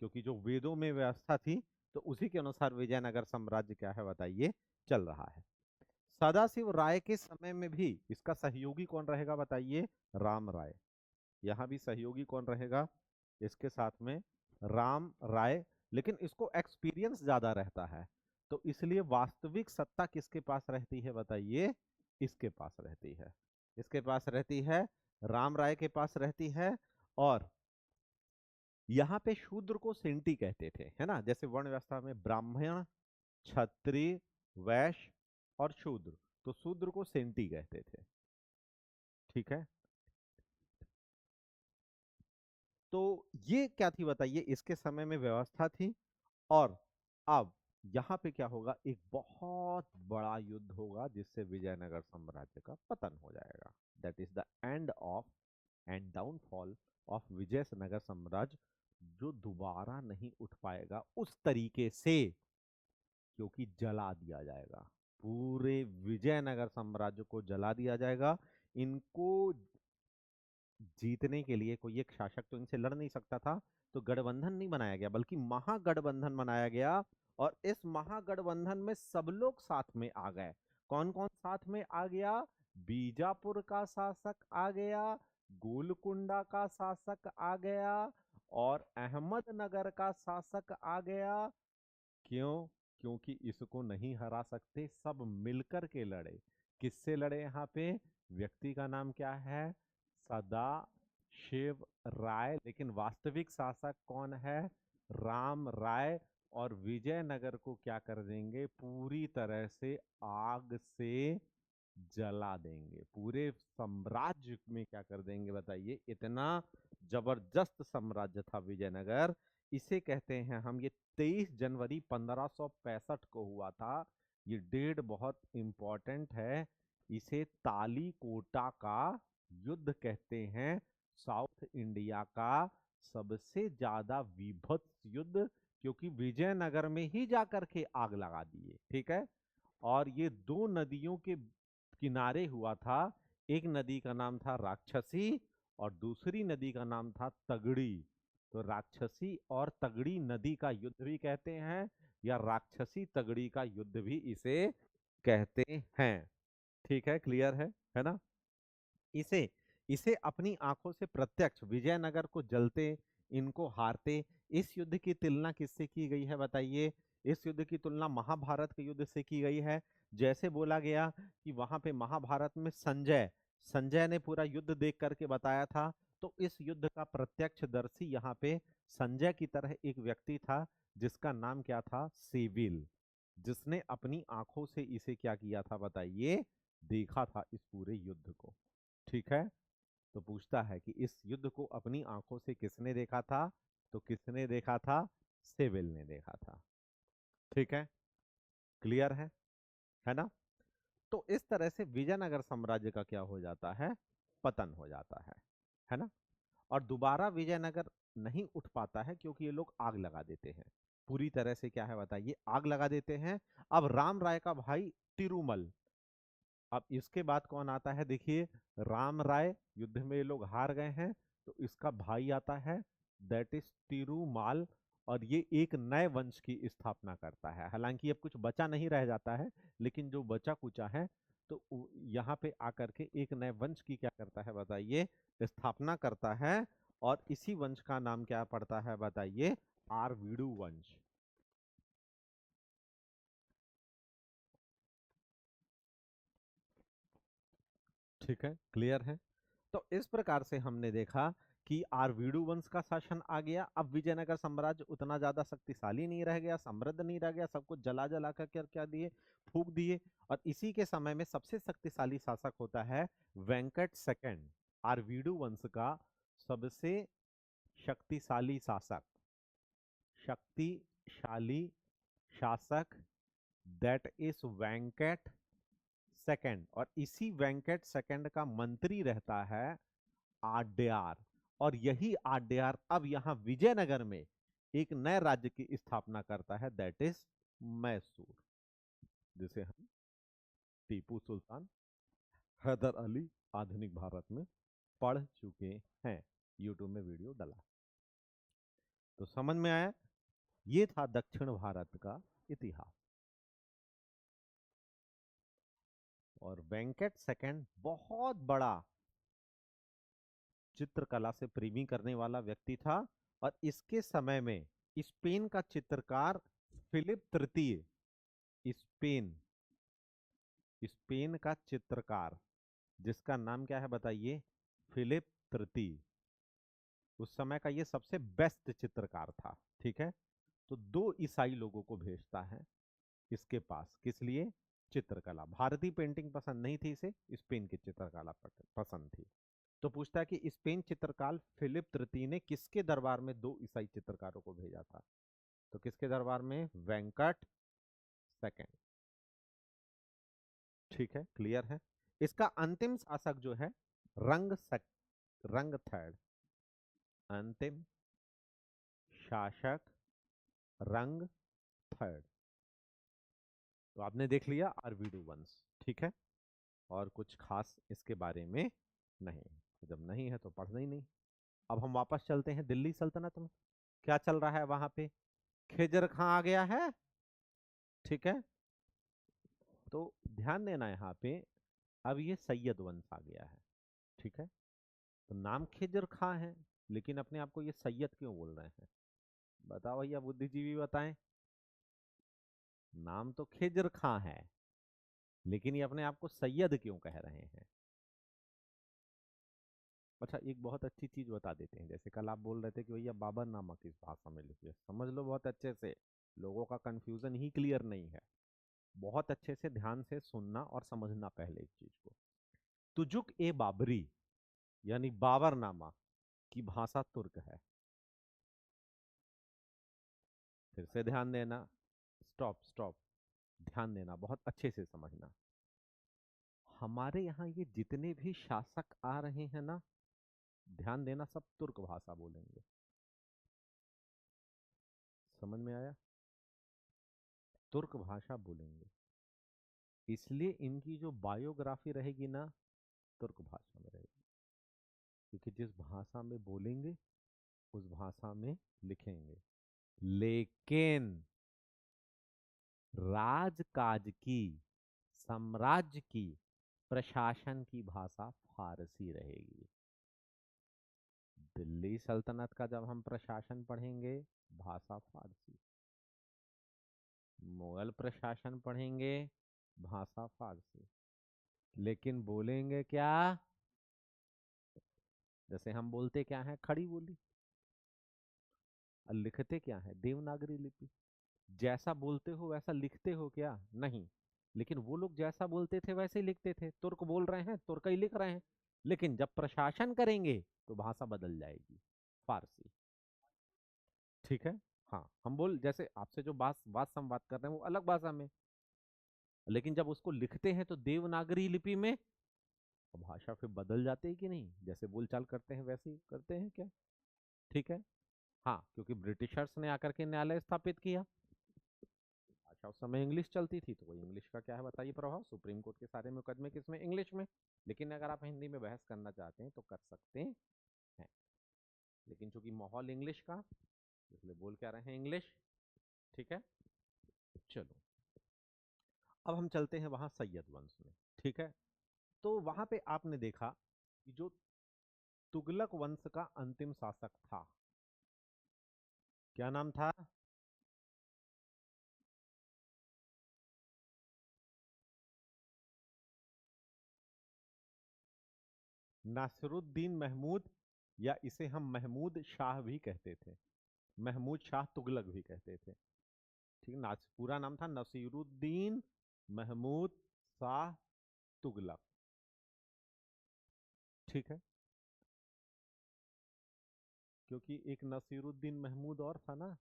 क्योंकि जो वेदों में व्यवस्था थी तो उसी के अनुसार विजयनगर साम्राज्य क्या है बताइए? चल रहा है। सदाशिव राय के समय में भी इसका सहयोगी कौन रहेगा बताइए? राम राय। यहाँ भी सहयोगी कौन रहेगा इसके साथ में? राम राय। लेकिन इसको एक्सपीरियंस ज्यादा रहता है, तो इसलिए वास्तविक सत्ता किसके पास रहती है बताइए? इसके पास रहती है। इसके पास रहती है, राम राय के पास रहती है। और यहाँ पे शूद्र को सेंटी कहते थे, है ना? जैसे वर्ण व्यवस्था में ब्राह्मण, क्षत्रिय, वैश्य और शूद्र, तो शूद्र को सेंटी कहते थे। ठीक है, तो ये क्या थी बताइए, इसके समय में व्यवस्था थी। और अब यहाँ पे क्या होगा, एक बहुत बड़ा युद्ध होगा जिससे विजयनगर साम्राज्य का पतन हो जाएगा। That is the end of end downfall of Vijayanagara साम्राज्य, जो दोबारा नहीं उठ पाएगा उस तरीके से, क्योंकि जला दिया जाएगा। पूरे विजयनगर साम्राज्य को जला दिया जाएगा। इनको जीतने के लिए कोई एक शासक तो इनसे लड़ नहीं सकता था, तो गठबंधन नहीं बनाया गया बल्कि महागठबंधन बनाया गया। और इस महागठबंधन में सब लोग साथ में आ गए। कौन कौन साथ में आ गया? बीजापुर का शासक आ गया, गोलकुंडा का शासक आ गया, और अहमदनगर का शासक आ गया। क्यों? क्योंकि इसको नहीं हरा सकते, सब मिलकर के लड़े। किससे लड़े यहाँ पे? व्यक्ति का नाम क्या है? सदा शिव राय। लेकिन वास्तविक शासक कौन है? राम राय। और विजयनगर को क्या कर देंगे? पूरी तरह से आग से जला देंगे। पूरे साम्राज्य में क्या कर देंगे बताइए? इतना जबरदस्त साम्राज्य था विजयनगर। इसे कहते हैं हम, ये 23 जनवरी 1565 को हुआ था। ये डेट बहुत इंपॉर्टेंट है। इसे तालीकोटा का युद्ध कहते हैं। साउथ इंडिया का सबसे ज्यादा विभत्स युद्ध, क्योंकि विजयनगर में ही जाकर के आग लगा दिए। ठीक है, और ये दो नदियों के किनारे हुआ था। एक नदी का नाम था राक्षसी और दूसरी नदी का नाम था तगड़ी। तो राक्षसी और तगड़ी नदी का युद्ध भी कहते हैं, या राक्षसी तगड़ी का युद्ध भी इसे कहते हैं। ठीक है, क्लियर है ना? इसे इसे अपनी आंखों से प्रत्यक्ष विजयनगर को जलते, इनको हारते, इस युद्ध की तुलना किससे की गई है बताइए? इस युद्ध की तुलना महाभारत के युद्ध से की गई है। जैसे बोला गया कि वहां पे महाभारत में संजय संजय ने पूरा युद्ध देख करके बताया था, तो इस युद्ध का प्रत्यक्षदर्शी यहाँ पे संजय की तरह एक व्यक्ति था, जिसका नाम क्या था? सेविल, जिसने अपनी आंखों से इसे क्या किया था बताइए? देखा था इस पूरे युद्ध को। ठीक है, तो पूछता है कि इस युद्ध को अपनी आंखों से किसने देखा था? तो किसने देखा था? सेविल ने देखा था। ठीक है, क्लियर है ना? तो इस तरह से विजयनगर साम्राज्य का क्या हो जाता है? पतन हो जाता है ना? और दोबारा विजयनगर नहीं उठ पाता है, क्योंकि ये लोग आग लगा देते हैं। पूरी तरह से क्या है बताइए? आग लगा देते हैं। अब राम राय का भाई तिरुमल, अब इसके बाद कौन आता है देखिए? राम राय, युद्ध में ये लोग हार गए हैं, तो इसका भाई आता है, दैट इज तिरुमाल। और ये एक नए वंश की स्थापना करता है। हालांकि अब कुछ बचा नहीं रह जाता है, लेकिन जो बचा कुचा है, तो यहाँ पे आकर के एक नए वंश की क्या करता है बताइए? स्थापना करता है। और इसी वंश का नाम क्या पड़ता है बताइए? आरवीडू वंश। ठीक है, क्लियर है? तो इस प्रकार से हमने देखा कि आरवीडू वंश का शासन आ गया। अब विजयनगर साम्राज्य उतना ज्यादा शक्तिशाली नहीं रह गया, समृद्ध नहीं रह गया, सब कुछ जला जला कर क्या दिए? फूक दिए। और इसी के समय में सबसे शक्तिशाली शासक होता है वेंकट सेकंड, आरवीडू वंश का सबसे शक्तिशाली शासक, शक्तिशाली शासक, दैट इज वेंकट सेकंड। और इसी वेंकट सेकंड का मंत्री रहता है आड्यार। और यही आड्यार अब यहाँ विजयनगर में एक नए राज्य की स्थापना करता है, दैट इज मैसूर, जिसे हम टीपू सुल्तान, हैदर अली, आधुनिक भारत में पढ़ चुके हैं। यूट्यूब में वीडियो डाला। तो समझ में आया? ये था दक्षिण भारत का इतिहास। और वेंकट सेकंड बहुत बड़ा चित्रकला से प्रेमी करने वाला व्यक्ति था। और इसके समय में स्पेन का चित्रकार फिलिप तृतीय, स्पेन स्पेन का चित्रकार, जिसका नाम क्या है बताइए? फिलिप तृतीय, उस समय का ये सबसे बेस्ट चित्रकार था। ठीक है, तो दो ईसाई लोगों को भेजता है इसके पास। किस लिए? चित्रकला। भारतीय पेंटिंग पसंद नहीं थी इसे, स्पेन की चित्रकला पसंद थी। तो पूछता है कि स्पेन चित्रकार फिलिप तृतीय ने किसके दरबार में दो ईसाई चित्रकारों को भेजा था? तो किसके दरबार में? वेंकट सेकंड। ठीक है, क्लियर है। इसका अंतिम शासक जो है रंग थर्ड। अंतिम शासक रंग थर्ड। तो आपने देख लिया अरविडू वंश। ठीक है, और कुछ खास इसके बारे में नहीं। जब नहीं है तो पढ़ना ही नहीं। अब हम वापस चलते हैं दिल्ली सल्तनत में। क्या चल रहा है वहां पे? खिजर खां आ गया है। ठीक है, तो ध्यान देना यहाँ पे। अब ये सैयद वंश आ गया है। ठीक है, तो नाम खिजर खां है, लेकिन अपने आप को ये सैयद क्यों बोल रहे हैं? बताओ भैया, बुद्धिजीवी बताएं। नाम तो खिजर खां है, लेकिन ये अपने आप को सैयद क्यों कह रहे हैं? अच्छा, एक बहुत अच्छी चीज बता देते हैं। जैसे कल आप बोल रहे थे कि भैया बाबरनामा किस भाषा में लिखी है, समझ लो बहुत अच्छे से। लोगों का कंफ्यूजन ही क्लियर नहीं है। बहुत अच्छे से ध्यान से सुनना और समझना पहले इस चीज को। तुजुक ए बाबरी यानी बाबरनामा की भाषा तुर्क है। फिर से ध्यान देना। Stop stop. ध्यान देना, बहुत अच्छे से समझना। हमारे यहाँ ये जितने भी शासक आ रहे हैं ना, ध्यान देना, सब तुर्क भाषा बोलेंगे। समझ में आया? तुर्क भाषा बोलेंगे। इसलिए इनकी जो बायोग्राफी रहेगी ना, तुर्क भाषा में रहेगी। क्योंकि जिस भाषा में बोलेंगे उस भाषा में लिखेंगे। लेकिन राजकाज की, साम्राज्य की, प्रशासन की भाषा फारसी रहेगी। दिल्ली सल्तनत का जब हम प्रशासन पढ़ेंगे, भाषा फारसी। मुगल प्रशासन पढ़ेंगे, भाषा फारसी। लेकिन बोलेंगे क्या? जैसे हम बोलते क्या है? खड़ी बोली। और लिखते क्या है? देवनागरी लिपि। जैसा बोलते हो वैसा लिखते हो क्या? नहीं। लेकिन वो लोग जैसा बोलते थे वैसे ही लिखते थे। तुर्क बोल रहे हैं, तुर्क ही लिख रहे हैं। लेकिन जब प्रशासन करेंगे तो भाषा बदल जाएगी, फारसी। ठीक है। हाँ, हम बोल जैसे आपसे जो बात बात संवाद कर रहे हैं वो अलग भाषा में, लेकिन जब उसको लिखते हैं तो देवनागरी लिपि में, तो भाषा फिर बदल जाती है कि नहीं? जैसे बोलचाल करते हैं वैसे ही करते हैं क्या? ठीक है। हाँ, क्योंकि ब्रिटिशर्स ने आकर के न्यायालय स्थापित किया। अच्छा, उस समय इंग्लिश चलती थी, तो कोई इंग्लिश का क्या है बताइए प्रभाव? सुप्रीम कोर्ट के सारे मुकदमे किसमें? इंग्लिश में। लेकिन अगर आप हिंदी में बहस करना चाहते हैं तो कर सकते हैं। लेकिन चूंकि माहौल इंग्लिश का, इसलिए बोल क्या रहे हैं? इंग्लिश। ठीक है, चलो। अब हम चलते हैं वहां सैयद वंश में। ठीक है, तो वहां पे आपने देखा कि जो तुगलक वंश का अंतिम शासक था, क्या नाम था? नासिरुद्दीन महमूद, या इसे हम महमूद शाह भी कहते थे। महमूद शाह तुगलक भी कहते थे। ठीक है, पूरा नाम था नसीरुद्दीन महमूद शाह तुगलक। ठीक है, क्योंकि एक नसीरुद्दीन महमूद और था ना।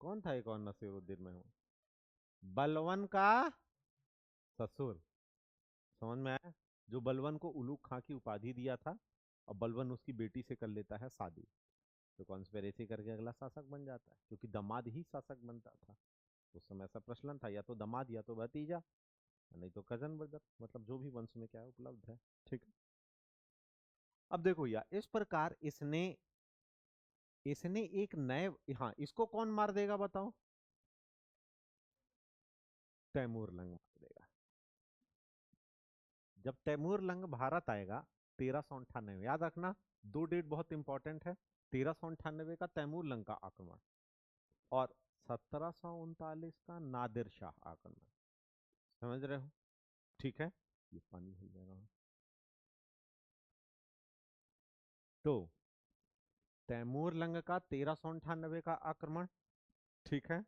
कौन था एक और नसीरुद्दीन महमूद? बलवन का ससुर। समझ में आया? जो बलवन को उलूग खां की उपाधि दिया था, और बलवन उसकी बेटी से कर लेता है शादी। तो कॉन्स्पिरेसी करके अगला शासक बन जाता है, क्योंकि दामाद ही शासक बनता था। उस समय ऐसा प्रचलन था, या तो दामाद या तो भतीजा, नहीं तो कजन ब्रदर, मतलब जो भी वंश में क्या है उपलब्ध है। ठीक है, अब देखो यार, इस प्रकार इसने इसने एक नए, हाँ, इसको कौन मार देगा बताओ? तैमूर लंग मार देगा। जब तैमूर लंग भारत आएगा 1398, याद रखना, दो डेट बहुत इंपॉर्टेंट है। 1398 का तैमूर लंग का आक्रमण, और 1739 का नादिर शाह आक्रमण। समझ रहे हो? ठीक है, ये पानी भूल जा रहा हूं। तो तैमूर लंग का 1398 का आक्रमण। ठीक है,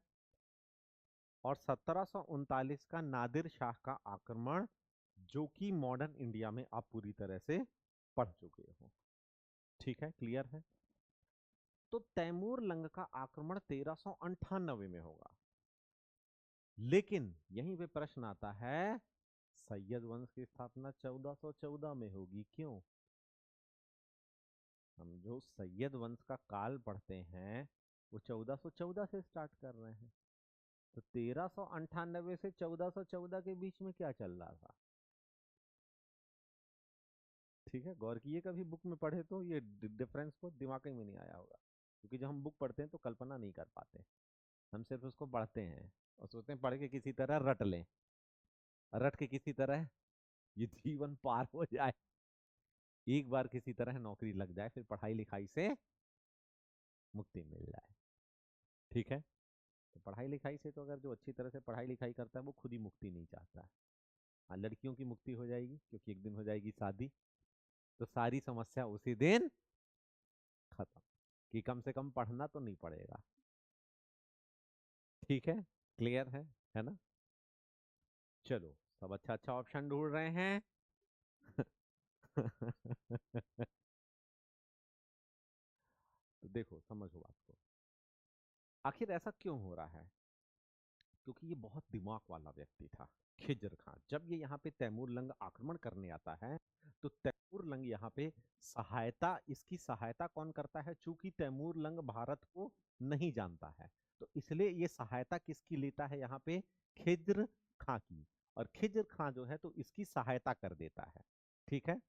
और 1739 का नादिर शाह का आक्रमण, जो कि मॉडर्न इंडिया में आप पूरी तरह से पढ़ चुके हो। ठीक है, क्लियर है। तो तैमूर लंग का आक्रमण 1398 में होगा। लेकिन यहीं पे प्रश्न आता है, सैयद वंश की स्थापना 1414 में होगी, क्यों? हम जो सैयद वंश का काल पढ़ते हैं वो 1414 से स्टार्ट कर रहे हैं। तो 1398 से 1414 के बीच में क्या चल रहा था? ठीक है, गौर किए, कभी बुक में पढ़े तो ये डिफरेंस को दिमाग में नहीं आया होगा, क्योंकि जब हम बुक पढ़ते हैं तो कल्पना नहीं कर पाते, हम सिर्फ उसको पढ़ते हैं और सोचते हैं पढ़ के किसी तरह रट लें, रट के किसी तरह ये जीवन पार हो जाए, एक बार किसी तरह नौकरी लग जाए, फिर पढ़ाई लिखाई से मुक्ति मिल जाए। ठीक है, तो पढ़ाई लिखाई से तो अगर जो अच्छी तरह से पढ़ाई लिखाई करता है वो खुद ही मुक्ति नहीं चाहता है। हाँ, लड़कियों की मुक्ति हो जाएगी क्योंकि एक दिन हो जाएगी शादी, तो सारी समस्या उसी दिन खत्म, कि कम से कम पढ़ना तो नहीं पड़ेगा। ठीक है, क्लियर है ना? चलो, सब अच्छा अच्छा ऑप्शन ढूंढ रहे हैं। तो देखो, समझो बात को, आखिर ऐसा क्यों हो रहा है? क्योंकि ये बहुत दिमाग वाला व्यक्ति था, खिज्र खान। जब ये यहाँ पे तैमूर लंग आक्रमण करने आता है, तो तैमूर लंग यहाँ पे सहायता, इसकी सहायता कौन करता है? चूंकि तैमूर लंग भारत को नहीं जानता है, तो इसलिए ये सहायता किसकी लेता है यहाँ पे? खिज्र खां की। और खिज्र खां जो है तो इसकी सहायता कर देता है। ठीक है,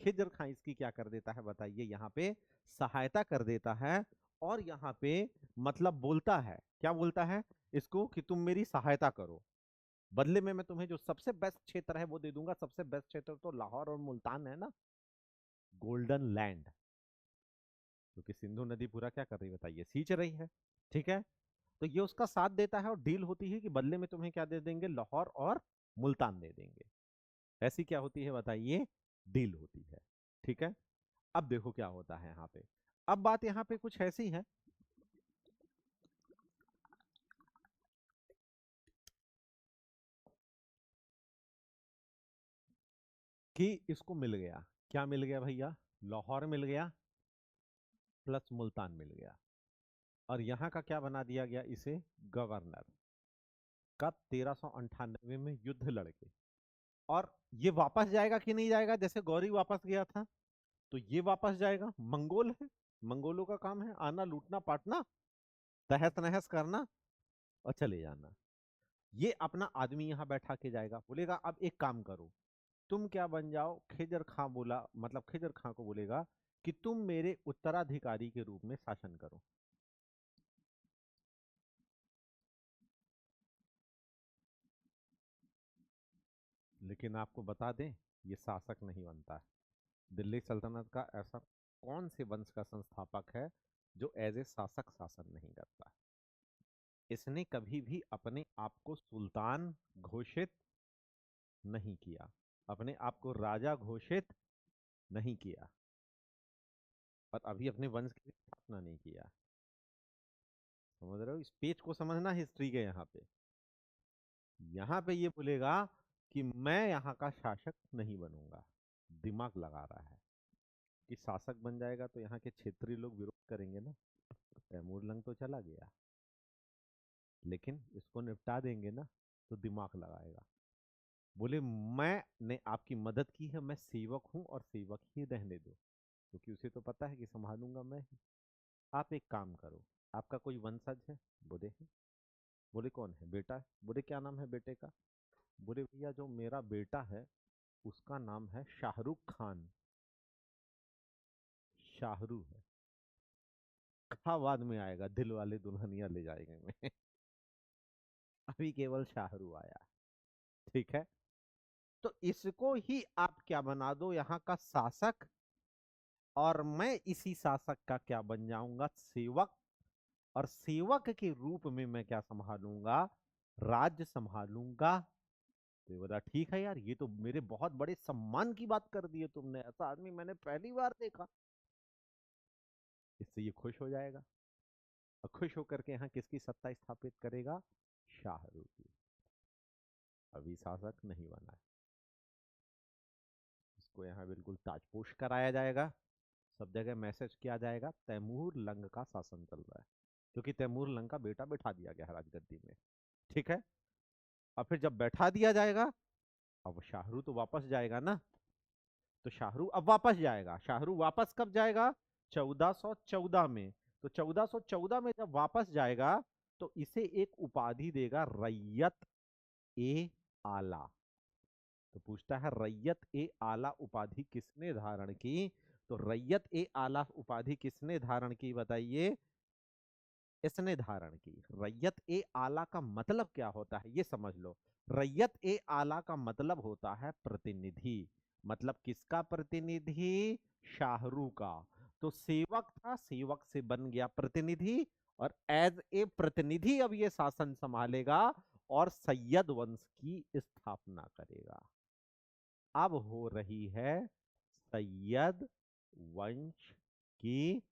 खिज्र खां इसकी क्या कर देता है बताइए? यहाँ पे सहायता कर देता है, और यहाँ पे मतलब बोलता है, क्या बोलता है इसको? कि तुम मेरी सहायता करो, बदले में मैं तुम्हें जो सबसे बेस्ट क्षेत्र है वो दे दूंगा। सबसे बेस्ट क्षेत्र तो लाहौर और मुल्तान है ना, गोल्डन लैंड। क्योंकि सिंधु नदी पूरा क्या कर रही है बताइए? सींच रही है। ठीक है, तो ये उसका साथ देता है, और डील होती है कि बदले में तुम्हें क्या दे देंगे? लाहौर और मुल्तान दे देंगे। ऐसी क्या होती है बताइए? डील होती है। ठीक है, अब देखो क्या होता है यहाँ पे। अब बात यहाँ पे कुछ ऐसी है कि इसको मिल गया, क्या मिल गया भैया? लाहौर मिल गया प्लस मुल्तान मिल गया, और यहाँ का क्या बना दिया गया इसे? गवर्नर। कब? 1398 में युद्ध लड़के। और ये वापस जाएगा कि नहीं जाएगा? जैसे गौरी वापस गया था, तो ये वापस जाएगा। मंगोल है, मंगोलों का काम है आना, लूटना, पाटना, तहस नहस करना और चले जाना। ये अपना आदमी यहाँ बैठा के जाएगा, बोलेगा अब एक काम करो, तुम क्या बन जाओ? खिजर खां बोला, मतलब खिजर खां को बोलेगा कि तुम मेरे उत्तराधिकारी के रूप में शासन करो। लेकिन आपको बता दें, ये शासक नहीं बनता है। दिल्ली सल्तनत का ऐसा कौन से वंश का संस्थापक है जो एज ए शासक शासन नहीं करता? इसने कभी भी अपने आप को सुल्तान घोषित नहीं किया, अपने आप को राजा घोषित नहीं किया, और अभी अपने वंश की स्थापना नहीं किया। समझ रहे हो? इस पेज को समझना हिस्ट्री के। यहाँ पे ये बोलेगा कि मैं यहाँ का शासक नहीं बनूंगा। दिमाग लगा रहा है कि शासक बन जाएगा तो यहाँ के क्षेत्रीय लोग विरोध करेंगे ना, तैमूर लंग तो चला गया, लेकिन इसको निपटा देंगे ना, तो दिमाग लगाएगा। बोले मैंने आपकी मदद की है, मैं सेवक हूं और सेवक ही रहने दो, क्योंकि उसे तो पता है कि संभालूंगा मैं ही। आप एक काम करो, आपका कोई वंशज है? बोले है। बोले कौन है? बेटा है। बोले क्या नाम है बेटे का? बोले भैया जो मेरा बेटा है उसका नाम है शाहरुख खान। शाहरू है, खा बाद में आएगा, दिल वाले दुल्हनिया ले जाएंगे में। अभी केवल शाहरू आया। ठीक है, तो इसको ही आप क्या बना दो यहाँ का शासक, और मैं इसी शासक का क्या बन जाऊंगा? सेवक। और सेवक के रूप में मैं क्या संभालूंगा? राज्य संभालूंगा। तो ये बोला ठीक है यार, ये तो मेरे बहुत बड़े सम्मान की बात कर दी है तुमने, ऐसा आदमी मैंने पहली बार देखा। इससे ये खुश हो जाएगा, और खुश होकर के यहाँ किसकी सत्ता स्थापित करेगा? शाहरू की। अभी शासक नहीं बना है, इसको यहाँ बिल्कुल ताजपोश कराया जाएगा। सब जगह मैसेज किया जाएगा तैमूर लंग का शासन चल रहा है, क्योंकि तैमूर लंग का बेटा बैठा दिया गया है राजगद्दी में। ठीक है। और फिर जब बैठा दिया जाएगा, अब शाहरू तो वापस जाएगा ना, तो शाहरू अब वापस जाएगा। शाहरू वापस कब जाएगा? 1414 में। तो 1414 में जब वापस जाएगा, तो इसे एक उपाधि देगा, रैयत ए आला। तो पूछता है रैयत ए आला उपाधि किसने धारण की? तो रैयत ए आला उपाधि किसने धारण की बताइए? इसने धारण की। रैयत ए आला का मतलब क्या होता है ये समझ लो। रैयत ए आला का मतलब होता है प्रतिनिधि। मतलब किसका प्रतिनिधि? शाहरू का। तो सेवक था, सेवक से बन गया प्रतिनिधि, और एज ए प्रतिनिधि अब ये शासन संभालेगा और सैयद वंश की स्थापना करेगा। अब हो रही है सैयद वंश की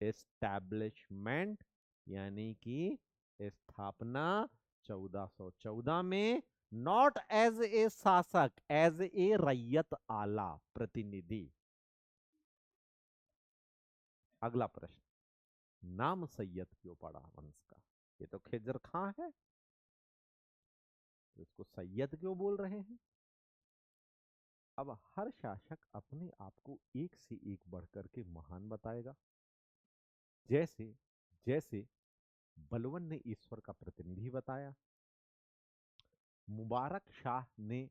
एस्टैब्लिशमेंट, यानी कि स्थापना 1414 में। नॉट एज ए शासक, एज ए रैयत आला, प्रतिनिधि। अगला प्रश्न, नाम सैयद क्यों पड़ा वंश का? ये तो खिजर खां है, तो इसको सैयद क्यों बोल रहे हैं? अब हर शासक अपने आप को एक से एक बढ़कर के महान बताएगा। जैसे जैसे बलवन ने ईश्वर का प्रतिनिधि बताया, मुबारक शाह ने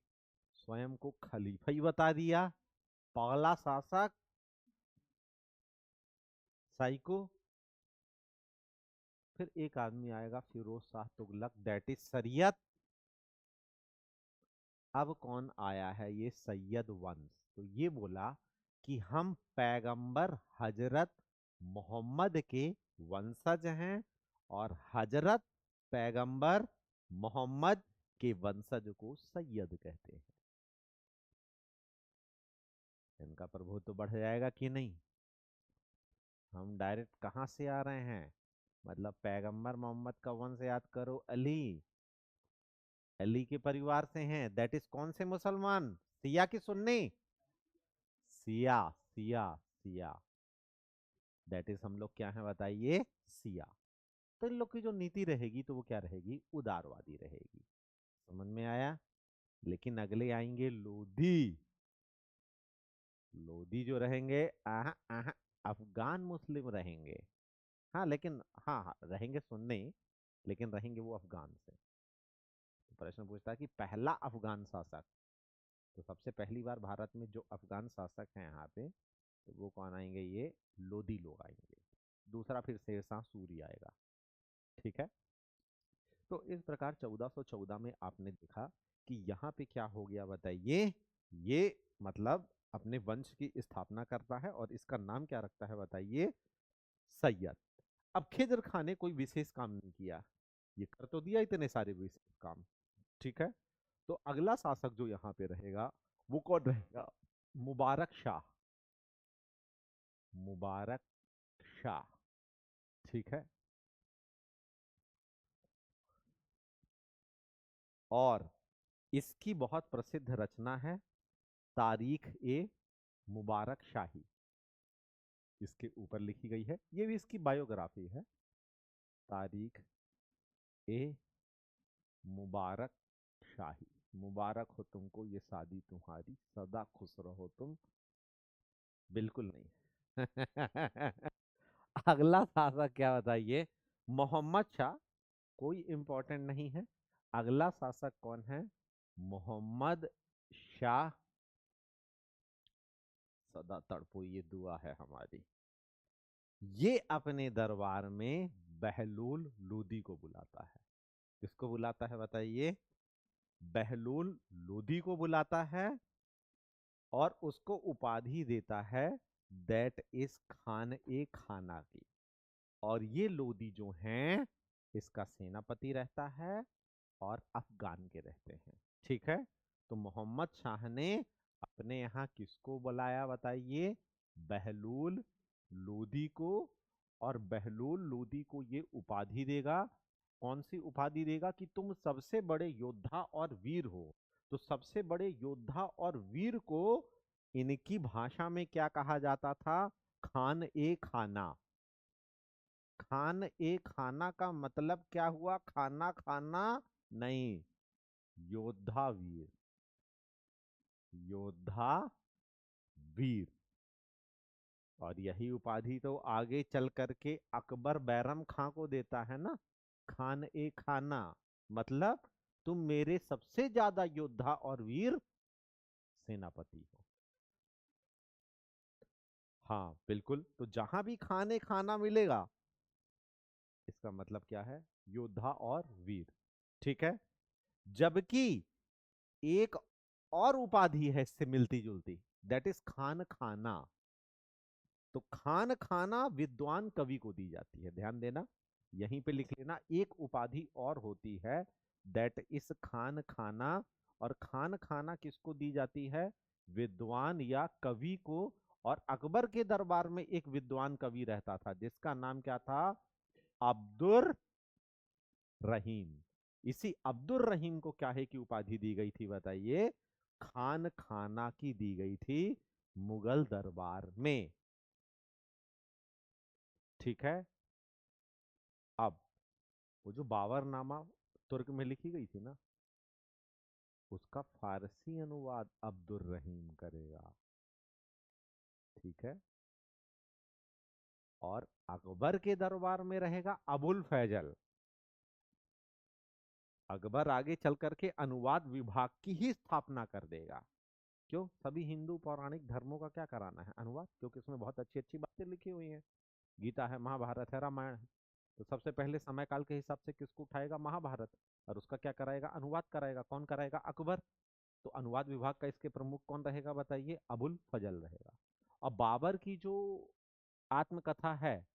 स्वयं को खलीफा ही बता दिया, पगला शासक, साइको। फिर एक आदमी आएगा फिरोज शाह तुगलक, दैट इज शरीयत। अब कौन आया है? ये सैयद वंश। तो ये बोला कि हम पैगंबर हजरत मोहम्मद के वंशज हैं, और हजरत पैगंबर मोहम्मद के वंशज को सैयद कहते हैं। इनका प्रभुत्व तो बढ़ जाएगा कि नहीं? हम डायरेक्ट कहाँ से आ रहे हैं? मतलब पैगंबर मोहम्मद का वंश याद करो, अली। अली के परिवार से हैं, दैट इज कौन से मुसलमान? सिया की सुन्नी? सिया, सिया, सिया। दैट इज हम लोग क्या है बताइए? सिया। तो इन लोग की जो नीति रहेगी तो वो क्या रहेगी? उदारवादी रहेगी। समझ में आया? लेकिन अगले आएंगे लोधी। लोधी जो रहेंगे, आहा आहा, अफगान मुस्लिम रहेंगे। हाँ लेकिन, हाँ हाँ रहेंगे सुन्नी, लेकिन रहेंगे वो अफगान से। तो प्रश्न पूछता है कि पहला अफगान शासक, तो सबसे पहली बार भारत में जो अफगान शासक हैं यहाँ पे, तो वो कौन आएंगे? ये लोधी लोग आएंगे। दूसरा फिर शेरशाह सूरी आएगा। ठीक है। तो इस प्रकार 1414 में आपने देखा कि यहाँ पे क्या हो गया बताइए? ये मतलब अपने वंश की स्थापना करता है, और इसका नाम क्या रखता है बताइए? सैयद। अब खिज्र खान ने कोई विशेष काम नहीं किया, ये कर तो दिया इतने सारे विशेष काम। ठीक है। तो अगला शासक जो यहाँ पे रहेगा वो कौन रहेगा? मुबारक शाह। मुबारक शाह। ठीक है। और इसकी बहुत प्रसिद्ध रचना है तारीख ए मुबारक शाही। इसके ऊपर लिखी गई है, ये भी इसकी बायोग्राफी है। तारीख ए मुबारक शाही। मुबारक हो तुमको ये शादी तुम्हारी, सदा खुश रहो तुम। बिल्कुल नहीं। अगला शासक क्या बताइए? मोहम्मद शाह। कोई इंपॉर्टेंट नहीं है। अगला शासक कौन है? मोहम्मद शाह। सदा तड़पो ये दुआ है हमारी। ये अपने दरबार में बहलूल लोदी को बुलाता है। किसको बुलाता है बताइए? बहलूल लोदी को बुलाता है, और उसको उपाधि देता है दैट इज खान ए खाना की। और ये लोदी जो हैं, इसका सेनापति रहता है, और अफगान के रहते हैं। ठीक है। तो मोहम्मद शाह ने अपने यहाँ किसको बुलाया बताइए? बहलूल लोदी को। और बहलूल लोदी को ये उपाधि देगा, कौन सी उपाधि देगा कि तुम सबसे बड़े योद्धा और वीर हो। तो सबसे बड़े योद्धा और वीर को इनकी भाषा में क्या कहा जाता था? खान ए खाना। खान ए खाना का मतलब क्या हुआ? खाना खाना नहीं, योद्धा वीर, योद्धा वीर। और यही उपाधि तो आगे चल करके अकबर बैरम खां को देता है ना, खान ए खाना, मतलब तुम मेरे सबसे ज्यादा योद्धा और वीर सेनापति हो। हाँ बिल्कुल, तो जहां भी खान ए खाना मिलेगा इसका मतलब क्या है? योद्धा और वीर। ठीक है। जबकि एक और उपाधि है इससे मिलती जुलती, दैट इज खान खाना। तो खान खाना विद्वान कवि को दी जाती है, ध्यान देना, यहीं पे लिख लेना। एक उपाधि और होती है, दैट इज खान खाना। और खान खाना किसको दी जाती है? विद्वान या कवि को। और अकबर के दरबार में एक विद्वान कवि रहता था जिसका नाम क्या था? अब्दुर रहीम। इसी अब्दुर रहीम को क्या है कि उपाधि दी गई थी बताइए? खान खाना की दी गई थी मुगल दरबार में। ठीक है। अब वो जो बाबरनामा तुर्क में लिखी गई थी ना, उसका फारसी अनुवाद अब्दुर रहीम करेगा। ठीक है। और अकबर के दरबार में रहेगा अबुल फैजल। अकबर आगे चल करके अनुवाद विभाग की ही स्थापना कर देगा। क्यों? सभी हिंदू पौराणिक धर्मों का क्या कराना है? अनुवाद, क्योंकि उसमें बहुत अच्छी अच्छी बातें लिखी हुई हैं। गीता है, महाभारत है, रामायण है। तो सबसे पहले समय काल के हिसाब से किसको उठाएगा? महाभारत। और उसका क्या कराएगा? अनुवाद कराएगा। कौन कराएगा? अकबर। तो अनुवाद विभाग का इसके प्रमुख कौन रहेगा बताइए? अबुल फजल रहेगा। और बाबर की जो आत्मकथा है,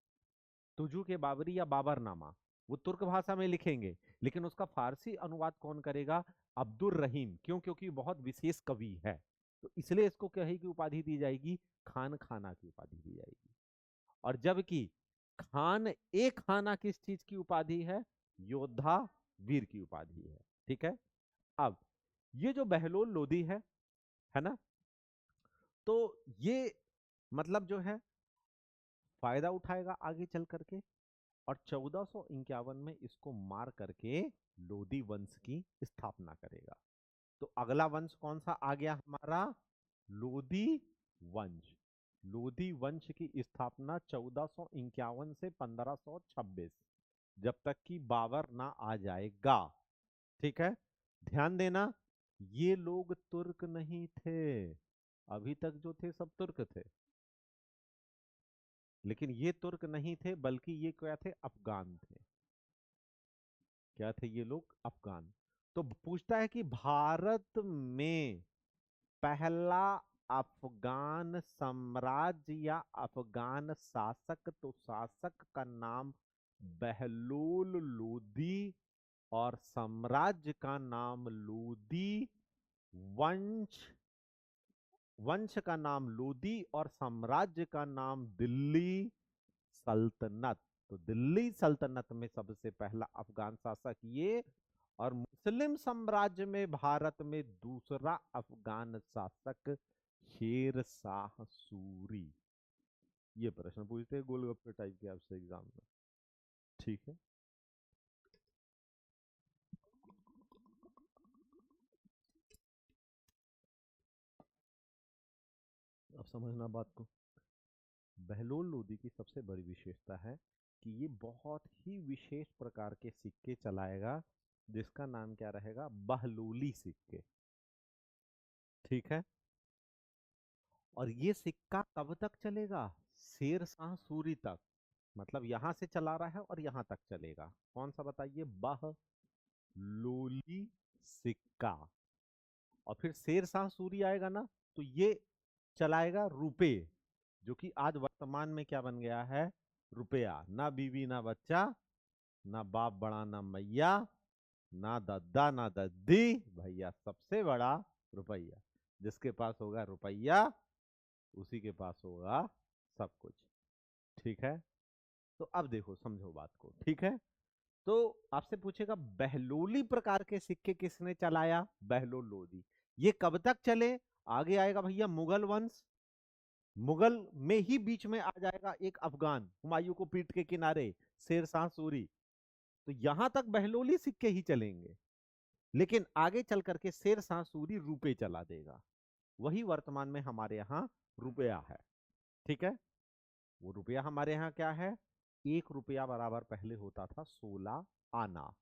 तुजू के बाबरी या बाबरनामा, वो तुर्क भाषा में लिखेंगे, लेकिन उसका फारसी अनुवाद कौन करेगा? अब्दुर रहीम। क्यों? क्योंकि बहुत विशेष कवि है। तो इसलिए इसको क्या है की उपाधि दी जाएगी? खान खाना की उपाधि दी जाएगी। और जबकि खान ए खाना किस चीज की उपाधि है? योद्धा वीर की उपाधि है। ठीक है। अब ये जो बहलोल लोदी है ना, तो ये मतलब जो है फायदा उठाएगा आगे चल करके, और 1451 में इसको मार करके लोदी वंश की स्थापना करेगा। तो अगला वंश कौन सा आ गया हमारा? लोदी वंश। लोदी वंश की स्थापना 1451 से 1526, जब तक कि बाबर ना आ जाएगा। ठीक है। ध्यान देना, ये लोग तुर्क नहीं थे। अभी तक जो थे सब तुर्क थे, लेकिन ये तुर्क नहीं थे, बल्कि ये क्या थे? अफगान थे। क्या थे ये लोग? अफगान। तो पूछता है कि भारत में पहला अफगान साम्राज्य या अफगान शासक, तो शासक का नाम बहलोल लोदी, और साम्राज्य का नाम लोदी वंश। वंश का नाम लोदी और साम्राज्य का नाम दिल्ली सल्तनत। तो दिल्ली सल्तनत में सबसे पहला अफगान शासक ये, और मुस्लिम साम्राज्य में भारत में दूसरा अफगान शासक शेर शाह सूरी। ये प्रश्न पूछते हैं गोलगप्पे टाइप के आपसे एग्जाम में। ठीक है। अब समझना बात को। बहलोल लोदी की सबसे बड़ी विशेषता है कि ये बहुत ही विशेष प्रकार के सिक्के चलाएगा, जिसका नाम क्या रहेगा? बहलोली सिक्के। ठीक है। और ये सिक्का कब तक चलेगा? शेर शाह सूरी तक। मतलब यहां से चला रहा है और यहां तक चलेगा। कौन सा बताइए? बहलोली सिक्का। और फिर शेर शाह सूरी आएगा ना, तो ये चलाएगा रुपए, जो कि आज वर्तमान में क्या बन गया है? रुपया। ना बीवी ना बच्चा, ना बाप बड़ा ना मैया, ना दद्दा ना दद्दी, भैया सबसे बड़ा रुपया। जिसके पास होगा रुपया, उसी के पास होगा सब कुछ। ठीक है। तो अब देखो, समझो बात को। ठीक है। तो आपसे पूछेगा बहलोली प्रकार के सिक्के किसने चलाया? बहलोल लोदी। ये कब तक चले? आगे आएगा भैया मुगल वंश, मुगल में ही बीच में आ जाएगा एक अफगान हुमायूं को पीठ के किनारे, शेर शाह सूरी। तो यहां तक बहलोली सिक्के ही चलेंगे, लेकिन आगे चल करके शेर शाह सूरी रुपए चला देगा। वही वर्तमान में हमारे यहाँ रुपया है। ठीक है, वो रुपया हमारे यहाँ क्या है? 1 रुपया बराबर पहले होता था 16 आना,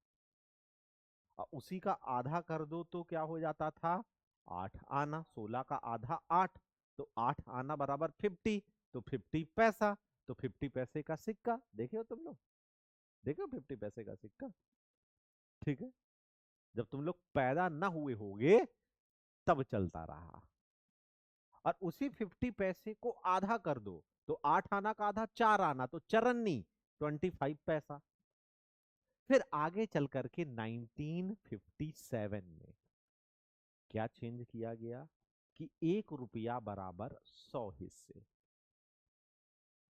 और उसी का आधा कर दो तो क्या हो जाता था? 8 आना। 16 का आधा 8, तो 8 आना बराबर 50, तो 50 पैसा। तो 50 पैसे का सिक्का, देखे हो तुम लोग? देखे हो 50 पैसे का सिक्का? ठीक है, जब तुम लोग पैदा ना हुए होगे तब चलता रहा। और उसी 50 पैसे को आधा कर दो तो 8 आना का आधा 4 आना, तो चरन्नी 25 पैसा। फिर आगे चल करके 1957 में क्या चेंज किया गया कि 1 रुपया बराबर 100 हिस्से।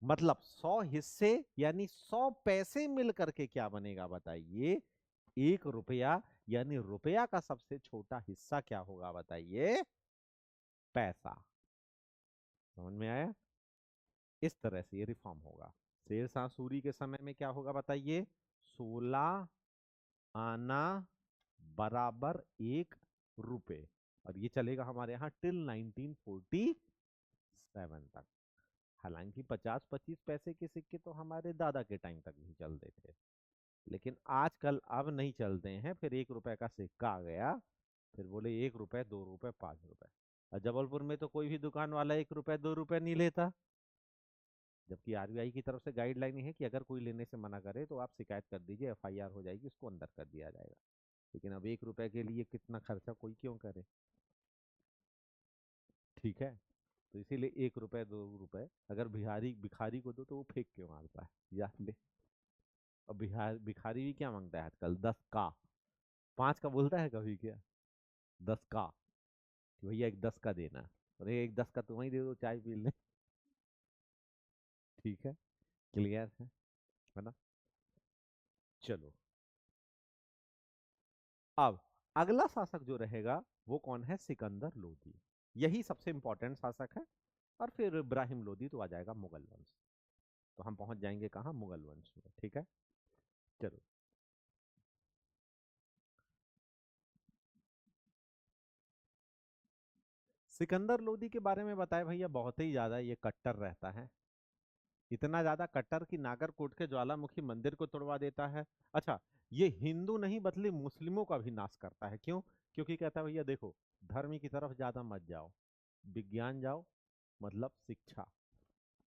मतलब 100 हिस्से यानी 100 पैसे मिल करके क्या बनेगा बताइए? 1 रुपया। यानी रुपया का सबसे छोटा हिस्सा क्या होगा बताइए? पैसा। समझ में आया? इस तरह से ये रिफॉर्म होगा। शेर शाह सूरी के समय में क्या होगा बताइए? 16 आना बराबर 1 रुपए, और ये चलेगा हमारे यहाँ टिल 1947 तक। हालांकि 50-25 पैसे के सिक्के तो हमारे दादा के टाइम तक भी चलते थे, लेकिन आजकल अब नहीं चलते हैं। फिर 1 रुपए का सिक्का आ गया, फिर बोले 1 रुपए, 2 रुपए, 5 रुपए। और जबलपुर में तो कोई भी दुकान वाला 1 रुपए 2 रुपए नहीं लेता, जबकि आरबीआई की तरफ से गाइडलाइन है कि अगर कोई लेने से मना करे तो आप शिकायत कर दीजिए, एफआईआर हो जाएगी, उसको अंदर कर दिया जाएगा। लेकिन अब 1 रुपए के लिए कितना खर्चा कोई क्यों करे? ठीक है, तो इसीलिए 1 रुपए 2 रुपए अगर बिहारी भिखारी को दो तो वो फेंक के मारता है, याद ले। और बिहार भिखारी भी क्या मांगता है आजकल? 10 का। 5 का बोलता है कभी क्या? 10 का, कि भैया एक 10 का देना। अरे एक 10 का तुम्हें दे दो, चाय पी ले। ठीक है, क्लियर है ना? चलो, अब अगला शासक जो रहेगा वो कौन है? सिकंदर लोदी। यही सबसे इंपॉर्टेंट शासक है। और फिर इब्राहिम लोदी तो आ जाएगा मुगल वंश। तो हम पहुंच जाएंगे कहाँ? मुगल वंश में। ठीक है, चलो। सिकंदर लोदी के बारे में बताए भैया, बहुत ही ज्यादा ये कट्टर रहता है। इतना ज्यादा कट्टर कि नागरकोट के ज्वालामुखी मंदिर को तोड़वा देता है। अच्छा, ये हिंदू नहीं बल्कि मुस्लिमों का भी नाश करता है। क्यों? क्योंकि कहता है भैया देखो, धर्म की तरफ ज्यादा मत जाओ, विज्ञान जाओ, मतलब शिक्षा।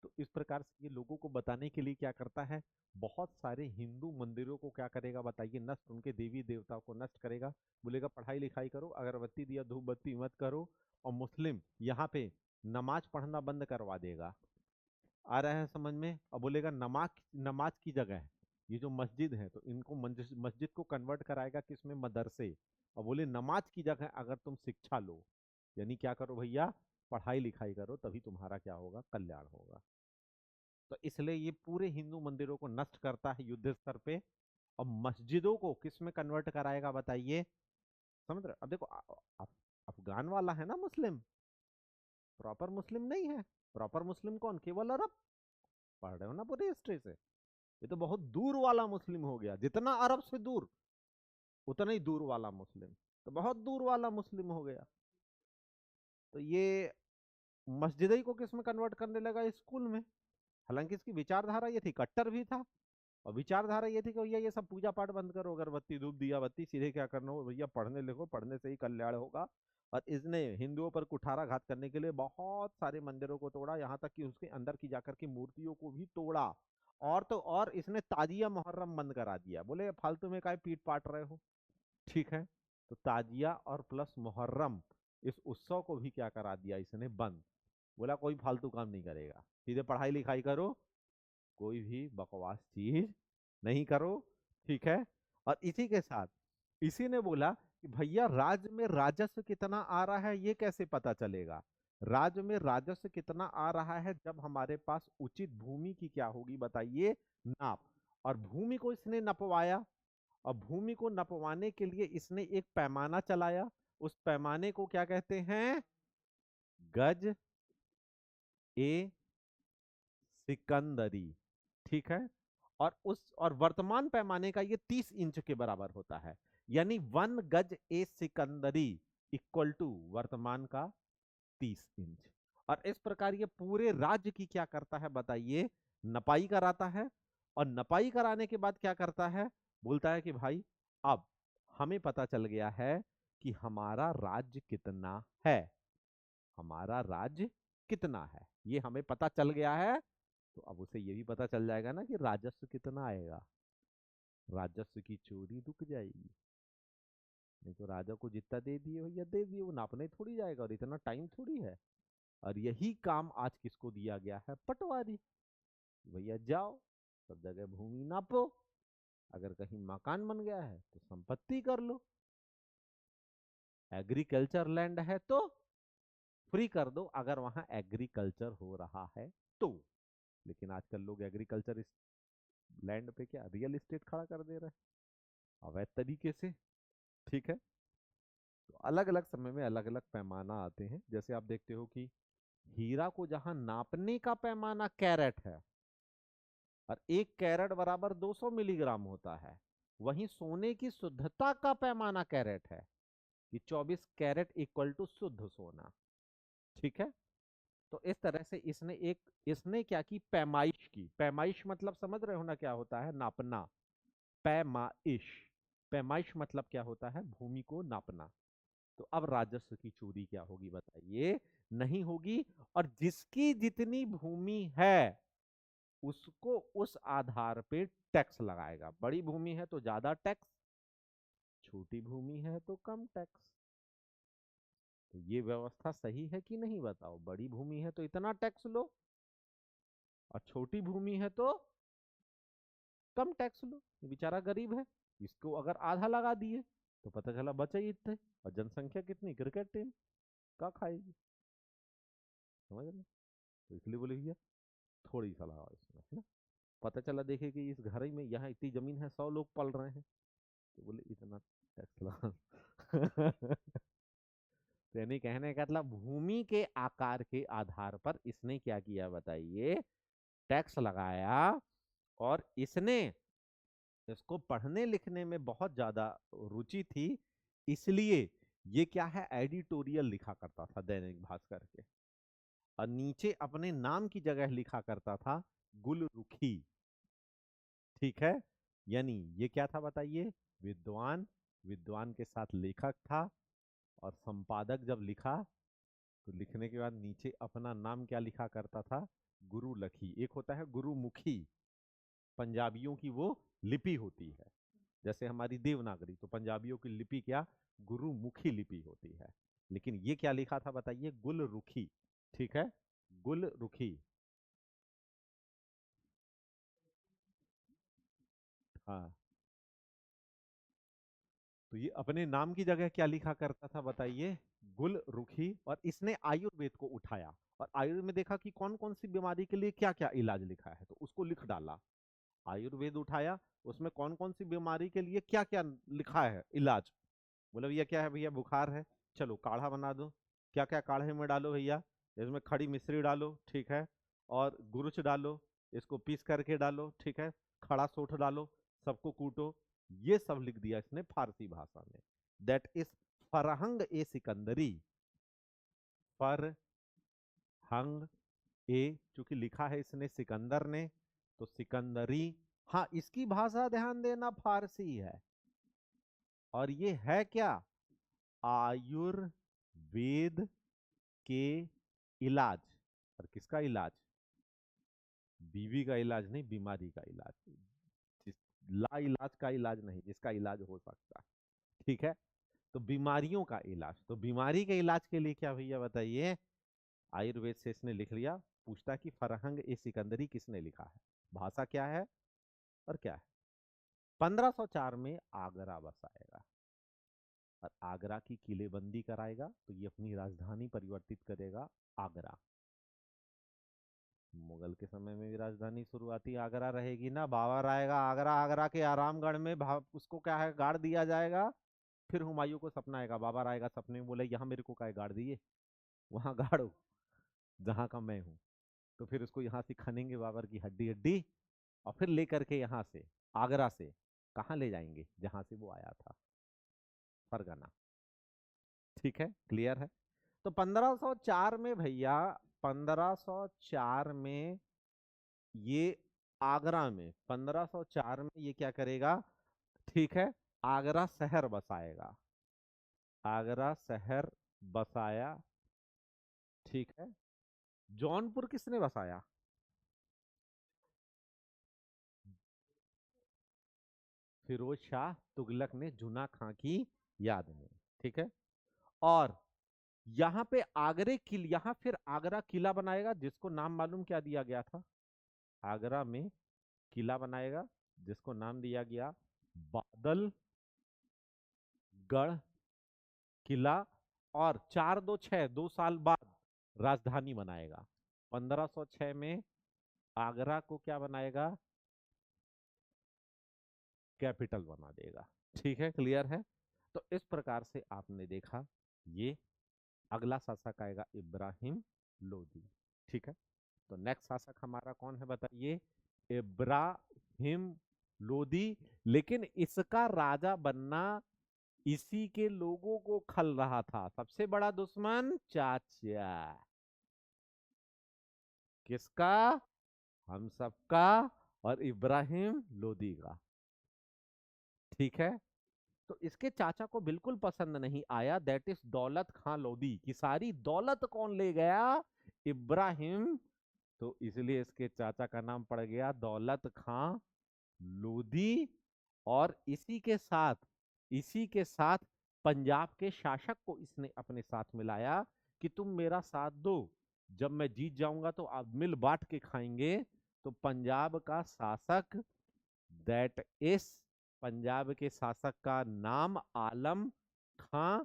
तो इस प्रकार से ये लोगों को बताने के लिए क्या करता है? बहुत सारे हिंदू मंदिरों को क्या करेगा बताइए? नष्ट, उनके देवी देवताओं को नष्ट करेगा। बोलेगा पढ़ाई लिखाई करो, अगरबत्ती दिया धूप बत्ती मत करो। और मुस्लिम यहाँ पे नमाज पढ़ना बंद करवा देगा। आ रहा है समझ में? और बोलेगा नमाज, नमाज की जगह ये जो मस्जिद है तो इनको मस्जिद को कन्वर्ट कराएगा किसमें? मदरसे। और बोले नमाज की जगह अगर तुम शिक्षा लो, यानी क्या करो भैया? पढ़ाई लिखाई करो, तभी तुम्हारा क्या होगा? कल्याण होगा। तो इसलिए ये पूरे हिंदू मंदिरों को नष्ट करता है युद्ध स्तर पे। और मस्जिदों को किस में कन्वर्ट कराएगा बताइए? समझ रहे? अब देखो अफगान वाला है ना मुस्लिम, प्रॉपर मुस्लिम नहीं है। प्रॉपर मुस्लिम कौन? केवल अरब। पढ़ रहे हो ना पूरी हिस्ट्री से? ये तो बहुत दूर वाला मुस्लिम हो गया। जितना अरब से दूर उतना ही दूर वाला मुस्लिम, तो बहुत दूर वाला मुस्लिम हो गया। तो ये मस्जिद ही को किस में कन्वर्ट करने लगा? स्कूल में। हालांकि इसकी विचारधारा ये थी, कट्टर भी था। और विचारधारा ये थी कि भैया ये सब पूजा पाठ बंद करो, अगरबत्ती धूप दिया बत्ती, सीधे क्या करना हो भैया? पढ़ने लिखो, पढ़ने से ही कल्याण होगा। और इसने हिंदुओं पर कुठाराघात करने के लिए बहुत सारे मंदिरों को तोड़ा, यहाँ तक कि उसके अंदर की जाकर की मूर्तियों को भी तोड़ा। और तो और इसने ताजिया मुहर्रम बंद करा दिया। बोले फालतू में काय पीट पाट रहे हो? ठीक है, तो ताजिया और प्लस मुहर्रम, इस उत्सव को भी क्या करा दिया इसने? बंद। बोला कोई फालतू काम नहीं करेगा, सीधे पढ़ाई लिखाई करो, कोई भी बकवास चीज नहीं करो। ठीक है, और इसी के साथ इसी ने बोला कि भैया राज्य में राजस्व कितना आ रहा है ये कैसे पता चलेगा? राज्य में राजस्व कितना आ रहा है जब हमारे पास उचित भूमि की क्या होगी बताइए? नाप। और भूमि को इसने नपवाया। और भूमि को नपवाने के लिए इसने एक पैमाना चलाया। उस पैमाने को क्या कहते हैं? गज ए सिकंदरी। ठीक है। और वर्तमान पैमाने का ये 30 इंच के बराबर होता है। यानी 1 गज ए सिकंदरी इक्वल टू वर्तमान का 30 इंच। और इस प्रकार ये पूरे राज्य की क्या करता है बताइए? नपाई कराता है। और नपाई कराने के बाद क्या करता है? बोलता है कि भाई अब हमें पता चल गया है कि हमारा राज्य कितना है। हमारा राज्य कितना है ये हमें पता चल गया है। तो अब उसे ये भी पता चल जाएगा ना कि राजस्व कितना आएगा। राजस्व की चोरी रुक जाएगी। नहीं तो राजा को जितना दे दिए भैया दे दिए, वो नापने थोड़ी जाएगा और इतना टाइम थोड़ी है। और यही काम आज किसको दिया गया है? पटवारी। भैया जाओ सब जगह भूमि नापो। अगर कहीं मकान बन गया है तो संपत्ति कर लो। एग्रीकल्चर लैंड है तो फ्री कर दो, अगर वहां एग्रीकल्चर हो रहा है तो। लेकिन आजकल लोग एग्रीकल्चर इस लैंड पे क्या रियल एस्टेट खड़ा कर दे रहे हैं अवैध तरीके से। ठीक है। तो अलग अलग समय में अलग अलग पैमाना आते हैं। जैसे आप देखते हो कि हीरा को जहां नापने का पैमाना कैरेट है और 1 कैरेट बराबर 200 मिलीग्राम होता है, वहीं सोने की शुद्धता का पैमाना कैरेट है कि 24 कैरेट इक्वल टू शुद्ध सोना। ठीक है। तो इस तरह से इसने क्या की? पैमाइश की। पैमाइश मतलब समझ रहे हो ना क्या होता है? नापना। पैमाइश। पैमाइश मतलब क्या होता है? भूमि को नापना। तो अब राजस्व की चोरी क्या होगी बताइए? नहीं होगी। और जिसकी जितनी भूमि है उसको उस आधार पे टैक्स लगाएगा। बड़ी भूमि है तो ज्यादा टैक्स, छोटी भूमि है तो कम टैक्स। तो ये व्यवस्था सही है कि नहीं बताओ? बड़ी भूमि है तो इतना टैक्स लो और छोटी भूमि है तो कम टैक्स लो। ये बेचारा गरीब है, इसको अगर आधा लगा दिए तो पता चला बचे ही इतने। और जनसंख्या कितनी? क्रिकेट टीम का खाएगी। समझ रहे? तो इसलिए बोले भैया थोड़ी सा लगाओ इसमें, है ना। पता चला देखे कि इस घर में यहाँ इतनी जमीन है, 100 लोग पल रहे हैं, तो बोले इतना टैक्स लगा। तो यानी कहने का मतलब भूमि के आकार के आधार पर इसने क्या किया बताइए? टैक्स लगाया। और इसने इसको पढ़ने लिखने में बहुत ज्यादा रुचि थी, इसलिए ये क्या है? एडिटोरियल लिखा करता था दैनिक भास्कर के। और नीचे अपने नाम की जगह लिखा करता था गुलरुखी। ठीक है। यानी ये क्या था बताइए? विद्वान। विद्वान के साथ लेखक था। और संपादक जब लिखा तो लिखने के बाद नीचे अपना नाम क्या लिखा करता था? गुरु लखी। एक होता है गुरुमुखी, पंजाबियों की वो लिपि होती है। जैसे हमारी देवनागरी, तो पंजाबियों की लिपि क्या? गुरुमुखी लिपि होती है। लेकिन ये क्या लिखा था बताइए? गुलरुखी। ठीक है। गुलरुखी। हाँ। तो ये अपने नाम की जगह क्या लिखा करता था बताइए? गुलरुखी। और इसने आयुर्वेद को उठाया और आयुर्वेद में देखा कि कौन कौन सी बीमारी के लिए क्या क्या इलाज लिखा है, तो उसको लिख डाला। आयुर्वेद उठाया, उसमें कौन कौन सी बीमारी के लिए क्या क्या लिखा है इलाज। बोले भैया क्या है? भैया बुखार है, चलो काढ़ा बना दो। क्या क्या काढ़े में डालो भैया? इसमें खड़ी मिश्री डालो, ठीक है। और गुरुच डालो, इसको पीस करके डालो, ठीक है। खड़ा सोठ डालो, सबको कूटो। ये सब लिख दिया इसने फारसी भाषा में। दैट इज फरहंग ए सिकंदरी। फरहंग ए, चूंकि लिखा है इसने सिकंदर ने, तो सिकंदरी। हाँ, इसकी भाषा ध्यान देना फारसी है। और ये है क्या? आयुर्वेद के इलाज। और किसका इलाज? बीवी का इलाज नहीं, बीमारी का इलाज। जिस ला इलाज का इलाज नहीं, जिसका इलाज हो सकता है। ठीक है। तो बीमारियों का इलाज, तो बीमारी के इलाज के लिए क्या भैया बताइए? आयुर्वेद से इसने लिख लिया। पूछता कि फरहंग ए सिकंदरी किसने लिखा है, भाषा क्या है और क्या है। 1504 में आगरा बसाएगा और आगरा की किलेबंदी कराएगा, तो ये अपनी राजधानी परिवर्तित करेगा आगरा। मुगल के समय में भी राजधानी शुरुआती आगरा रहेगी ना। बाबर आएगा आगरा, आगरा के आरामगढ़ में उसको क्या है गाड़ दिया जाएगा। फिर हुमायूं को सपना आएगा, बाबर आएगा सपने में, बोले यहाँ मेरे को क्या गाड़ दिए, वहां गाड़ो जहां का मैं हूँ। तो फिर उसको यहाँ से खनेंगे बाबर की हड्डी हड्डी, और फिर लेकर के यहाँ से आगरा से कहाँ ले जाएंगे, जहां से वो आया था, फरगना। ठीक है, क्लियर है। तो 1504 में भैया, 1504 में ये आगरा में, 1504 में ये क्या करेगा, ठीक है, आगरा शहर बसाएगा। आगरा शहर बसाया, ठीक है। जौनपुर किसने बसाया? फिरोज शाह तुगलक ने जुना खां की याद में। ठीक है। और यहाँ पे आगरे किल यहाँ फिर आगरा किला बनाएगा, जिसको नाम मालूम क्या दिया गया था? आगरा में किला बनाएगा जिसको नाम दिया गया बादल गढ़ किला। और 426 2 साल बाद राजधानी बनाएगा। 1506 में आगरा को क्या बनाएगा, कैपिटल बना देगा। ठीक है, क्लियर है। तो इस प्रकार से आपने देखा, ये अगला शासक आएगा इब्राहिम लोदी। ठीक है। तो नेक्स्ट शासक हमारा कौन है बताइए? इब्राहिम लोदी। लेकिन इसका राजा बनना इसी के लोगों को खल रहा था। सबसे बड़ा दुश्मन चाचा किसका? हम सबका और इब्राहिम लोदी का। ठीक है। तो इसके चाचा को बिल्कुल पसंद नहीं आया, दैट इज दौलत खां लोदी की सारी दौलत कौन ले गया? इब्राहिम। तो इसलिए इसके चाचा का नाम पड़ गया दौलत खां लोदी। और इसी के साथ पंजाब के शासक को इसने अपने साथ मिलाया कि तुम मेरा साथ दो, जब मैं जीत जाऊंगा तो आप मिल बांट के खाएंगे। तो पंजाब का शासक, दैट इज, पंजाब के शासक का नाम आलम खां।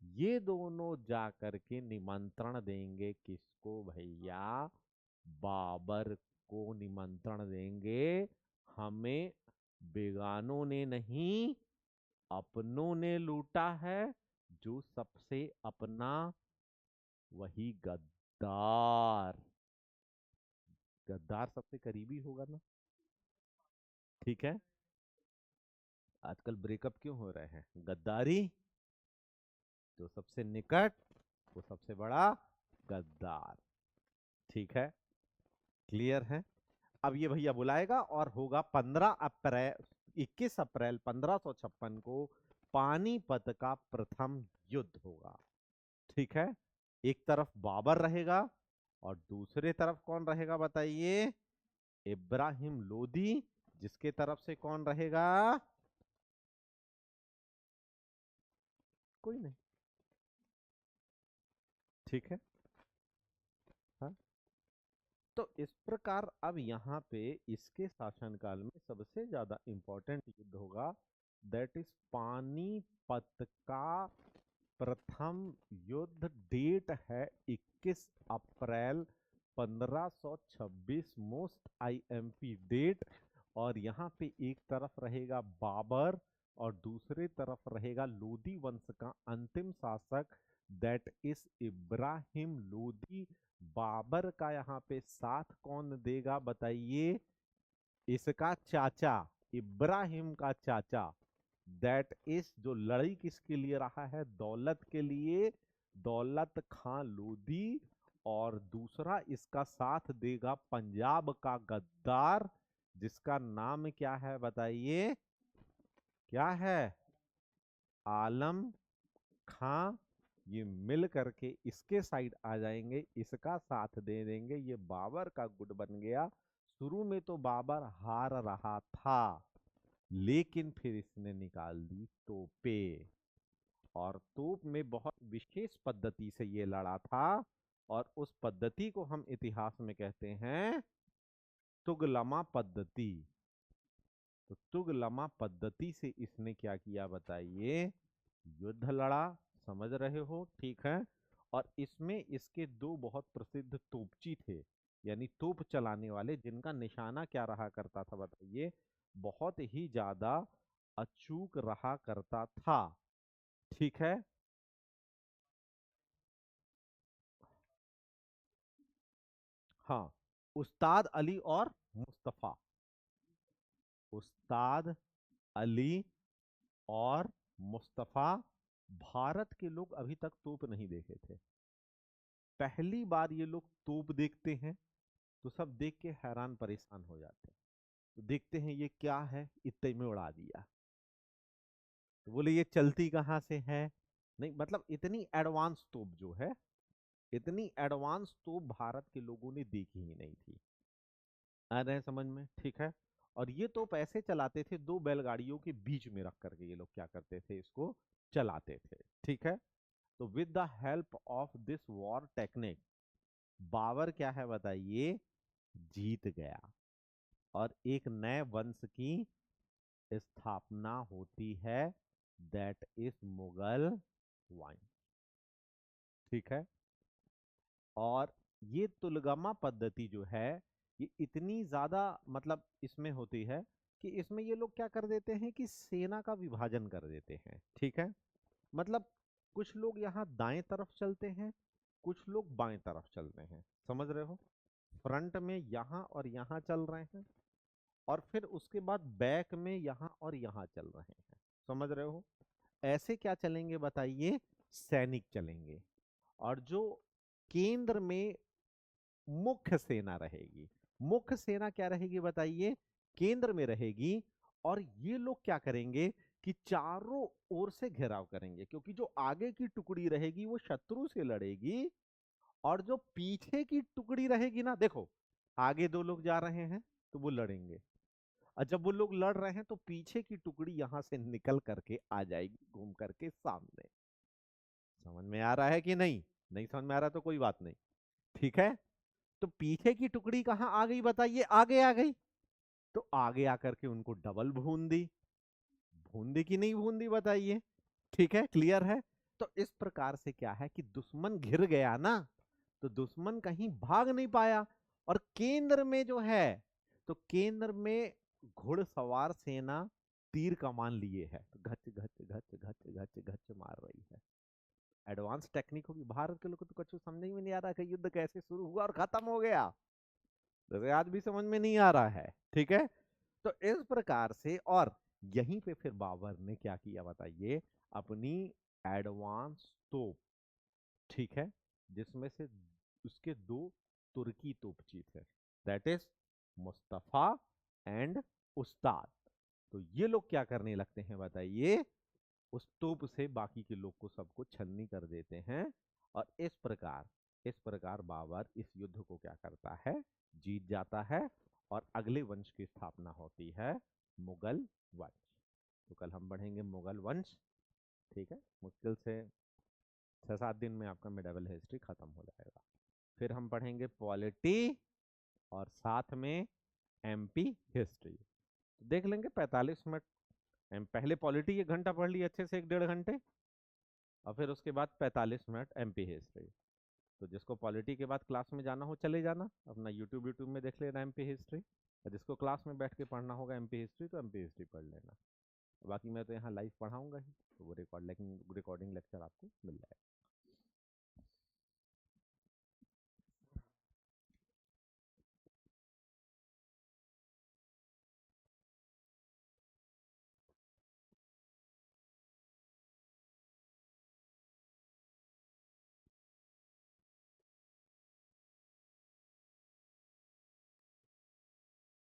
ये दोनों जाकर के निमंत्रण देंगे किसको भैया? बाबर को निमंत्रण देंगे। हमें बेगानों ने नहीं, अपनों ने लूटा है। जो सबसे अपना वही गद्दार। गद्दार सबसे करीबी होगा ना। ठीक है। आजकल ब्रेकअप क्यों हो रहे हैं? गद्दारी। जो सबसे निकट वो सबसे बड़ा गद्दार। ठीक है, क्लियर है। अब ये भैया बुलाएगा और होगा 15 अप्रैल, 21 अप्रैल 1556 को पानीपत का प्रथम युद्ध होगा। ठीक है। एक तरफ बाबर रहेगा और दूसरे तरफ कौन रहेगा बताइए? इब्राहिम लोदी। जिसके तरफ से कौन रहेगा? कोई नहीं। ठीक है। हाँ। तो इस प्रकार अब यहाँ पे इसके शासनकाल में सबसे ज्यादा इंपॉर्टेंट युद्ध होगा, दैट इज पानीपत का प्रथम युद्ध। डेट है 21 अप्रैल 1526, मोस्ट आईएमपी डेट। और यहाँ पे एक तरफ रहेगा बाबर और दूसरे तरफ रहेगा लोदी वंश का अंतिम शासक, दैट इज इब्राहिम लोदी। बाबर का यहाँ पे साथ कौन देगा बताइए? इसका चाचा, इब्राहिम का चाचा, दैट इज, जो लड़ाई किसके लिए रहा है? दौलत के लिए, दौलत खां लोधी। और दूसरा इसका साथ देगा पंजाब का गद्दार, जिसका नाम क्या है बताइए? क्या है? आलम खां। ये मिल करके इसके साइड आ जाएंगे, इसका साथ दे देंगे, ये बाबर का गुट बन गया। शुरू में तो बाबर हार रहा था, लेकिन फिर इसने निकाल दी तोपे। और तोप में बहुत विशेष पद्धति से ये लड़ा था। और उस पद्धति को हम इतिहास में कहते हैं तुगलमा पद्धति। तो तुगलमा पद्धति से इसने क्या किया बताइए? युद्ध लड़ा। समझ रहे हो? ठीक है। और इसमें इसके दो बहुत प्रसिद्ध तोपची थे। यानी तोप चलाने वाले, जिनका निशाना क्या रहा करता था बताइए, बहुत ही ज्यादा अचूक रहा करता था। ठीक है। हाँ, उस्ताद अली और मुस्तफा। उस्ताद अली और मुस्तफा। भारत के लोग अभी तक तोप नहीं देखे थे, पहली बार ये लोग तोप देखते हैं। तो सब देख के हैरान परेशान हो जाते हैं। तो देखते हैं ये क्या है, इतने में उड़ा दिया। तो बोले ये चलती कहाँ से है। नहीं मतलब इतनी एडवांस तोप जो है, इतनी एडवांस तोप भारत के लोगों ने देखी ही नहीं थी। आ रहे हैं समझ में? ठीक है। और ये तोप ऐसे चलाते थे, दो बैलगाड़ियों के बीच में रख करके ये लोग क्या करते थे, इसको चलाते थे। ठीक है। तो with the help of this war technique, Babur क्या है बताइए, जीत गया और एक नए वंश की स्थापना होती है, दैट इज मुगल वंश। ठीक है। और ये तुलगमा पद्धति जो है, ये इतनी ज्यादा मतलब इसमें होती है कि इसमें ये लोग क्या कर देते हैं कि सेना का विभाजन कर देते हैं। ठीक है। मतलब कुछ लोग यहाँ दाएं तरफ चलते हैं, कुछ लोग बाएं तरफ चलते हैं, समझ रहे हो। फ्रंट में यहाँ और यहाँ चल रहे हैं, और फिर उसके बाद बैक में यहाँ और यहाँ चल रहे हैं, समझ रहे हो। ऐसे क्या चलेंगे बताइए, सैनिक चलेंगे। और जो केंद्र में मुख्य सेना रहेगी, मुख्य सेना क्या रहेगी बताइए, केंद्र में रहेगी। और ये लोग क्या करेंगे कि चारों ओर से घेराव करेंगे, क्योंकि जो आगे की टुकड़ी रहेगी वो शत्रु से लड़ेगी, और जो पीछे की टुकड़ी रहेगी ना, देखो आगे दो लोग जा रहे हैं तो वो लड़ेंगे, और जब वो लोग लड़ रहे हैं तो पीछे की टुकड़ी यहां से निकल करके आ जाएगी घूम करके सामने। समझ में आ रहा है कि नहीं? नहीं समझ में आ रहा तो कोई बात नहीं। ठीक है। तो पीछे की टुकड़ी कहाँ आ गई बताइए, आगे आ गई। तो आगे आकर के उनको डबल भून दी। भून दी कि नहीं भून दी बताइए। ठीक है, क्लियर है। तो इस प्रकार से क्या है कि दुश्मन घिर गया ना, तो दुश्मन कहीं भाग नहीं पाया। और केंद्र में जो है, तो केंद्र में घुड़सवार सेना तीर कमान लिए है, तो घच घच घच घच घच घच मार रही है। एडवांस टेक्निक होगी, भारत के लोग को तो कुछ समझ में नहीं आ रहा कि युद्ध कैसे शुरू हुआ और खत्म हो गया। जैसे आज भी समझ में नहीं आ रहा है। ठीक है। तो इस प्रकार से, और यहीं पे फिर बाबर ने क्या किया बताइए, अपनी एडवांस तोप, ठीक है, जिसमें से उसके दो तुर्की तोपची थे, दैट इज मुस्तफा एंड उस्ताद। तो ये लोग क्या करने लगते हैं बताइए, उस तोप से बाकी के लोग को सबको छलनी कर देते हैं। और इस प्रकार बाबर इस युद्ध को क्या करता है, जीत जाता है। और अगले वंश की स्थापना होती है, मुगल वंश। तो कल हम पढ़ेंगे मुगल वंश। ठीक है। मुश्किल से 6-7 दिन में आपका मिडावल हिस्ट्री खत्म हो जाएगा। फिर हम पढ़ेंगे पॉलिटी, और साथ में एमपी हिस्ट्री। देख लेंगे 45 मिनट। पहले पॉलिटी 1 घंटा पढ़ लिए अच्छे से, 1-1.5 घंटे, और फिर उसके बाद 45 मिनट एमपी हिस्ट्री। तो जिसको पॉलिटी के बाद क्लास में जाना हो चले जाना, अपना यूट्यूब यूट्यूब में देख लेना एमपी हिस्ट्री। और जिसको क्लास में बैठ के पढ़ना होगा एमपी हिस्ट्री, तो एमपी हिस्ट्री पढ़ लेना। बाकी मैं तो यहाँ लाइव पढ़ाऊंगा ही, तो वो रिकॉर्डिंग लेक्चर आपको मिल जाएगा।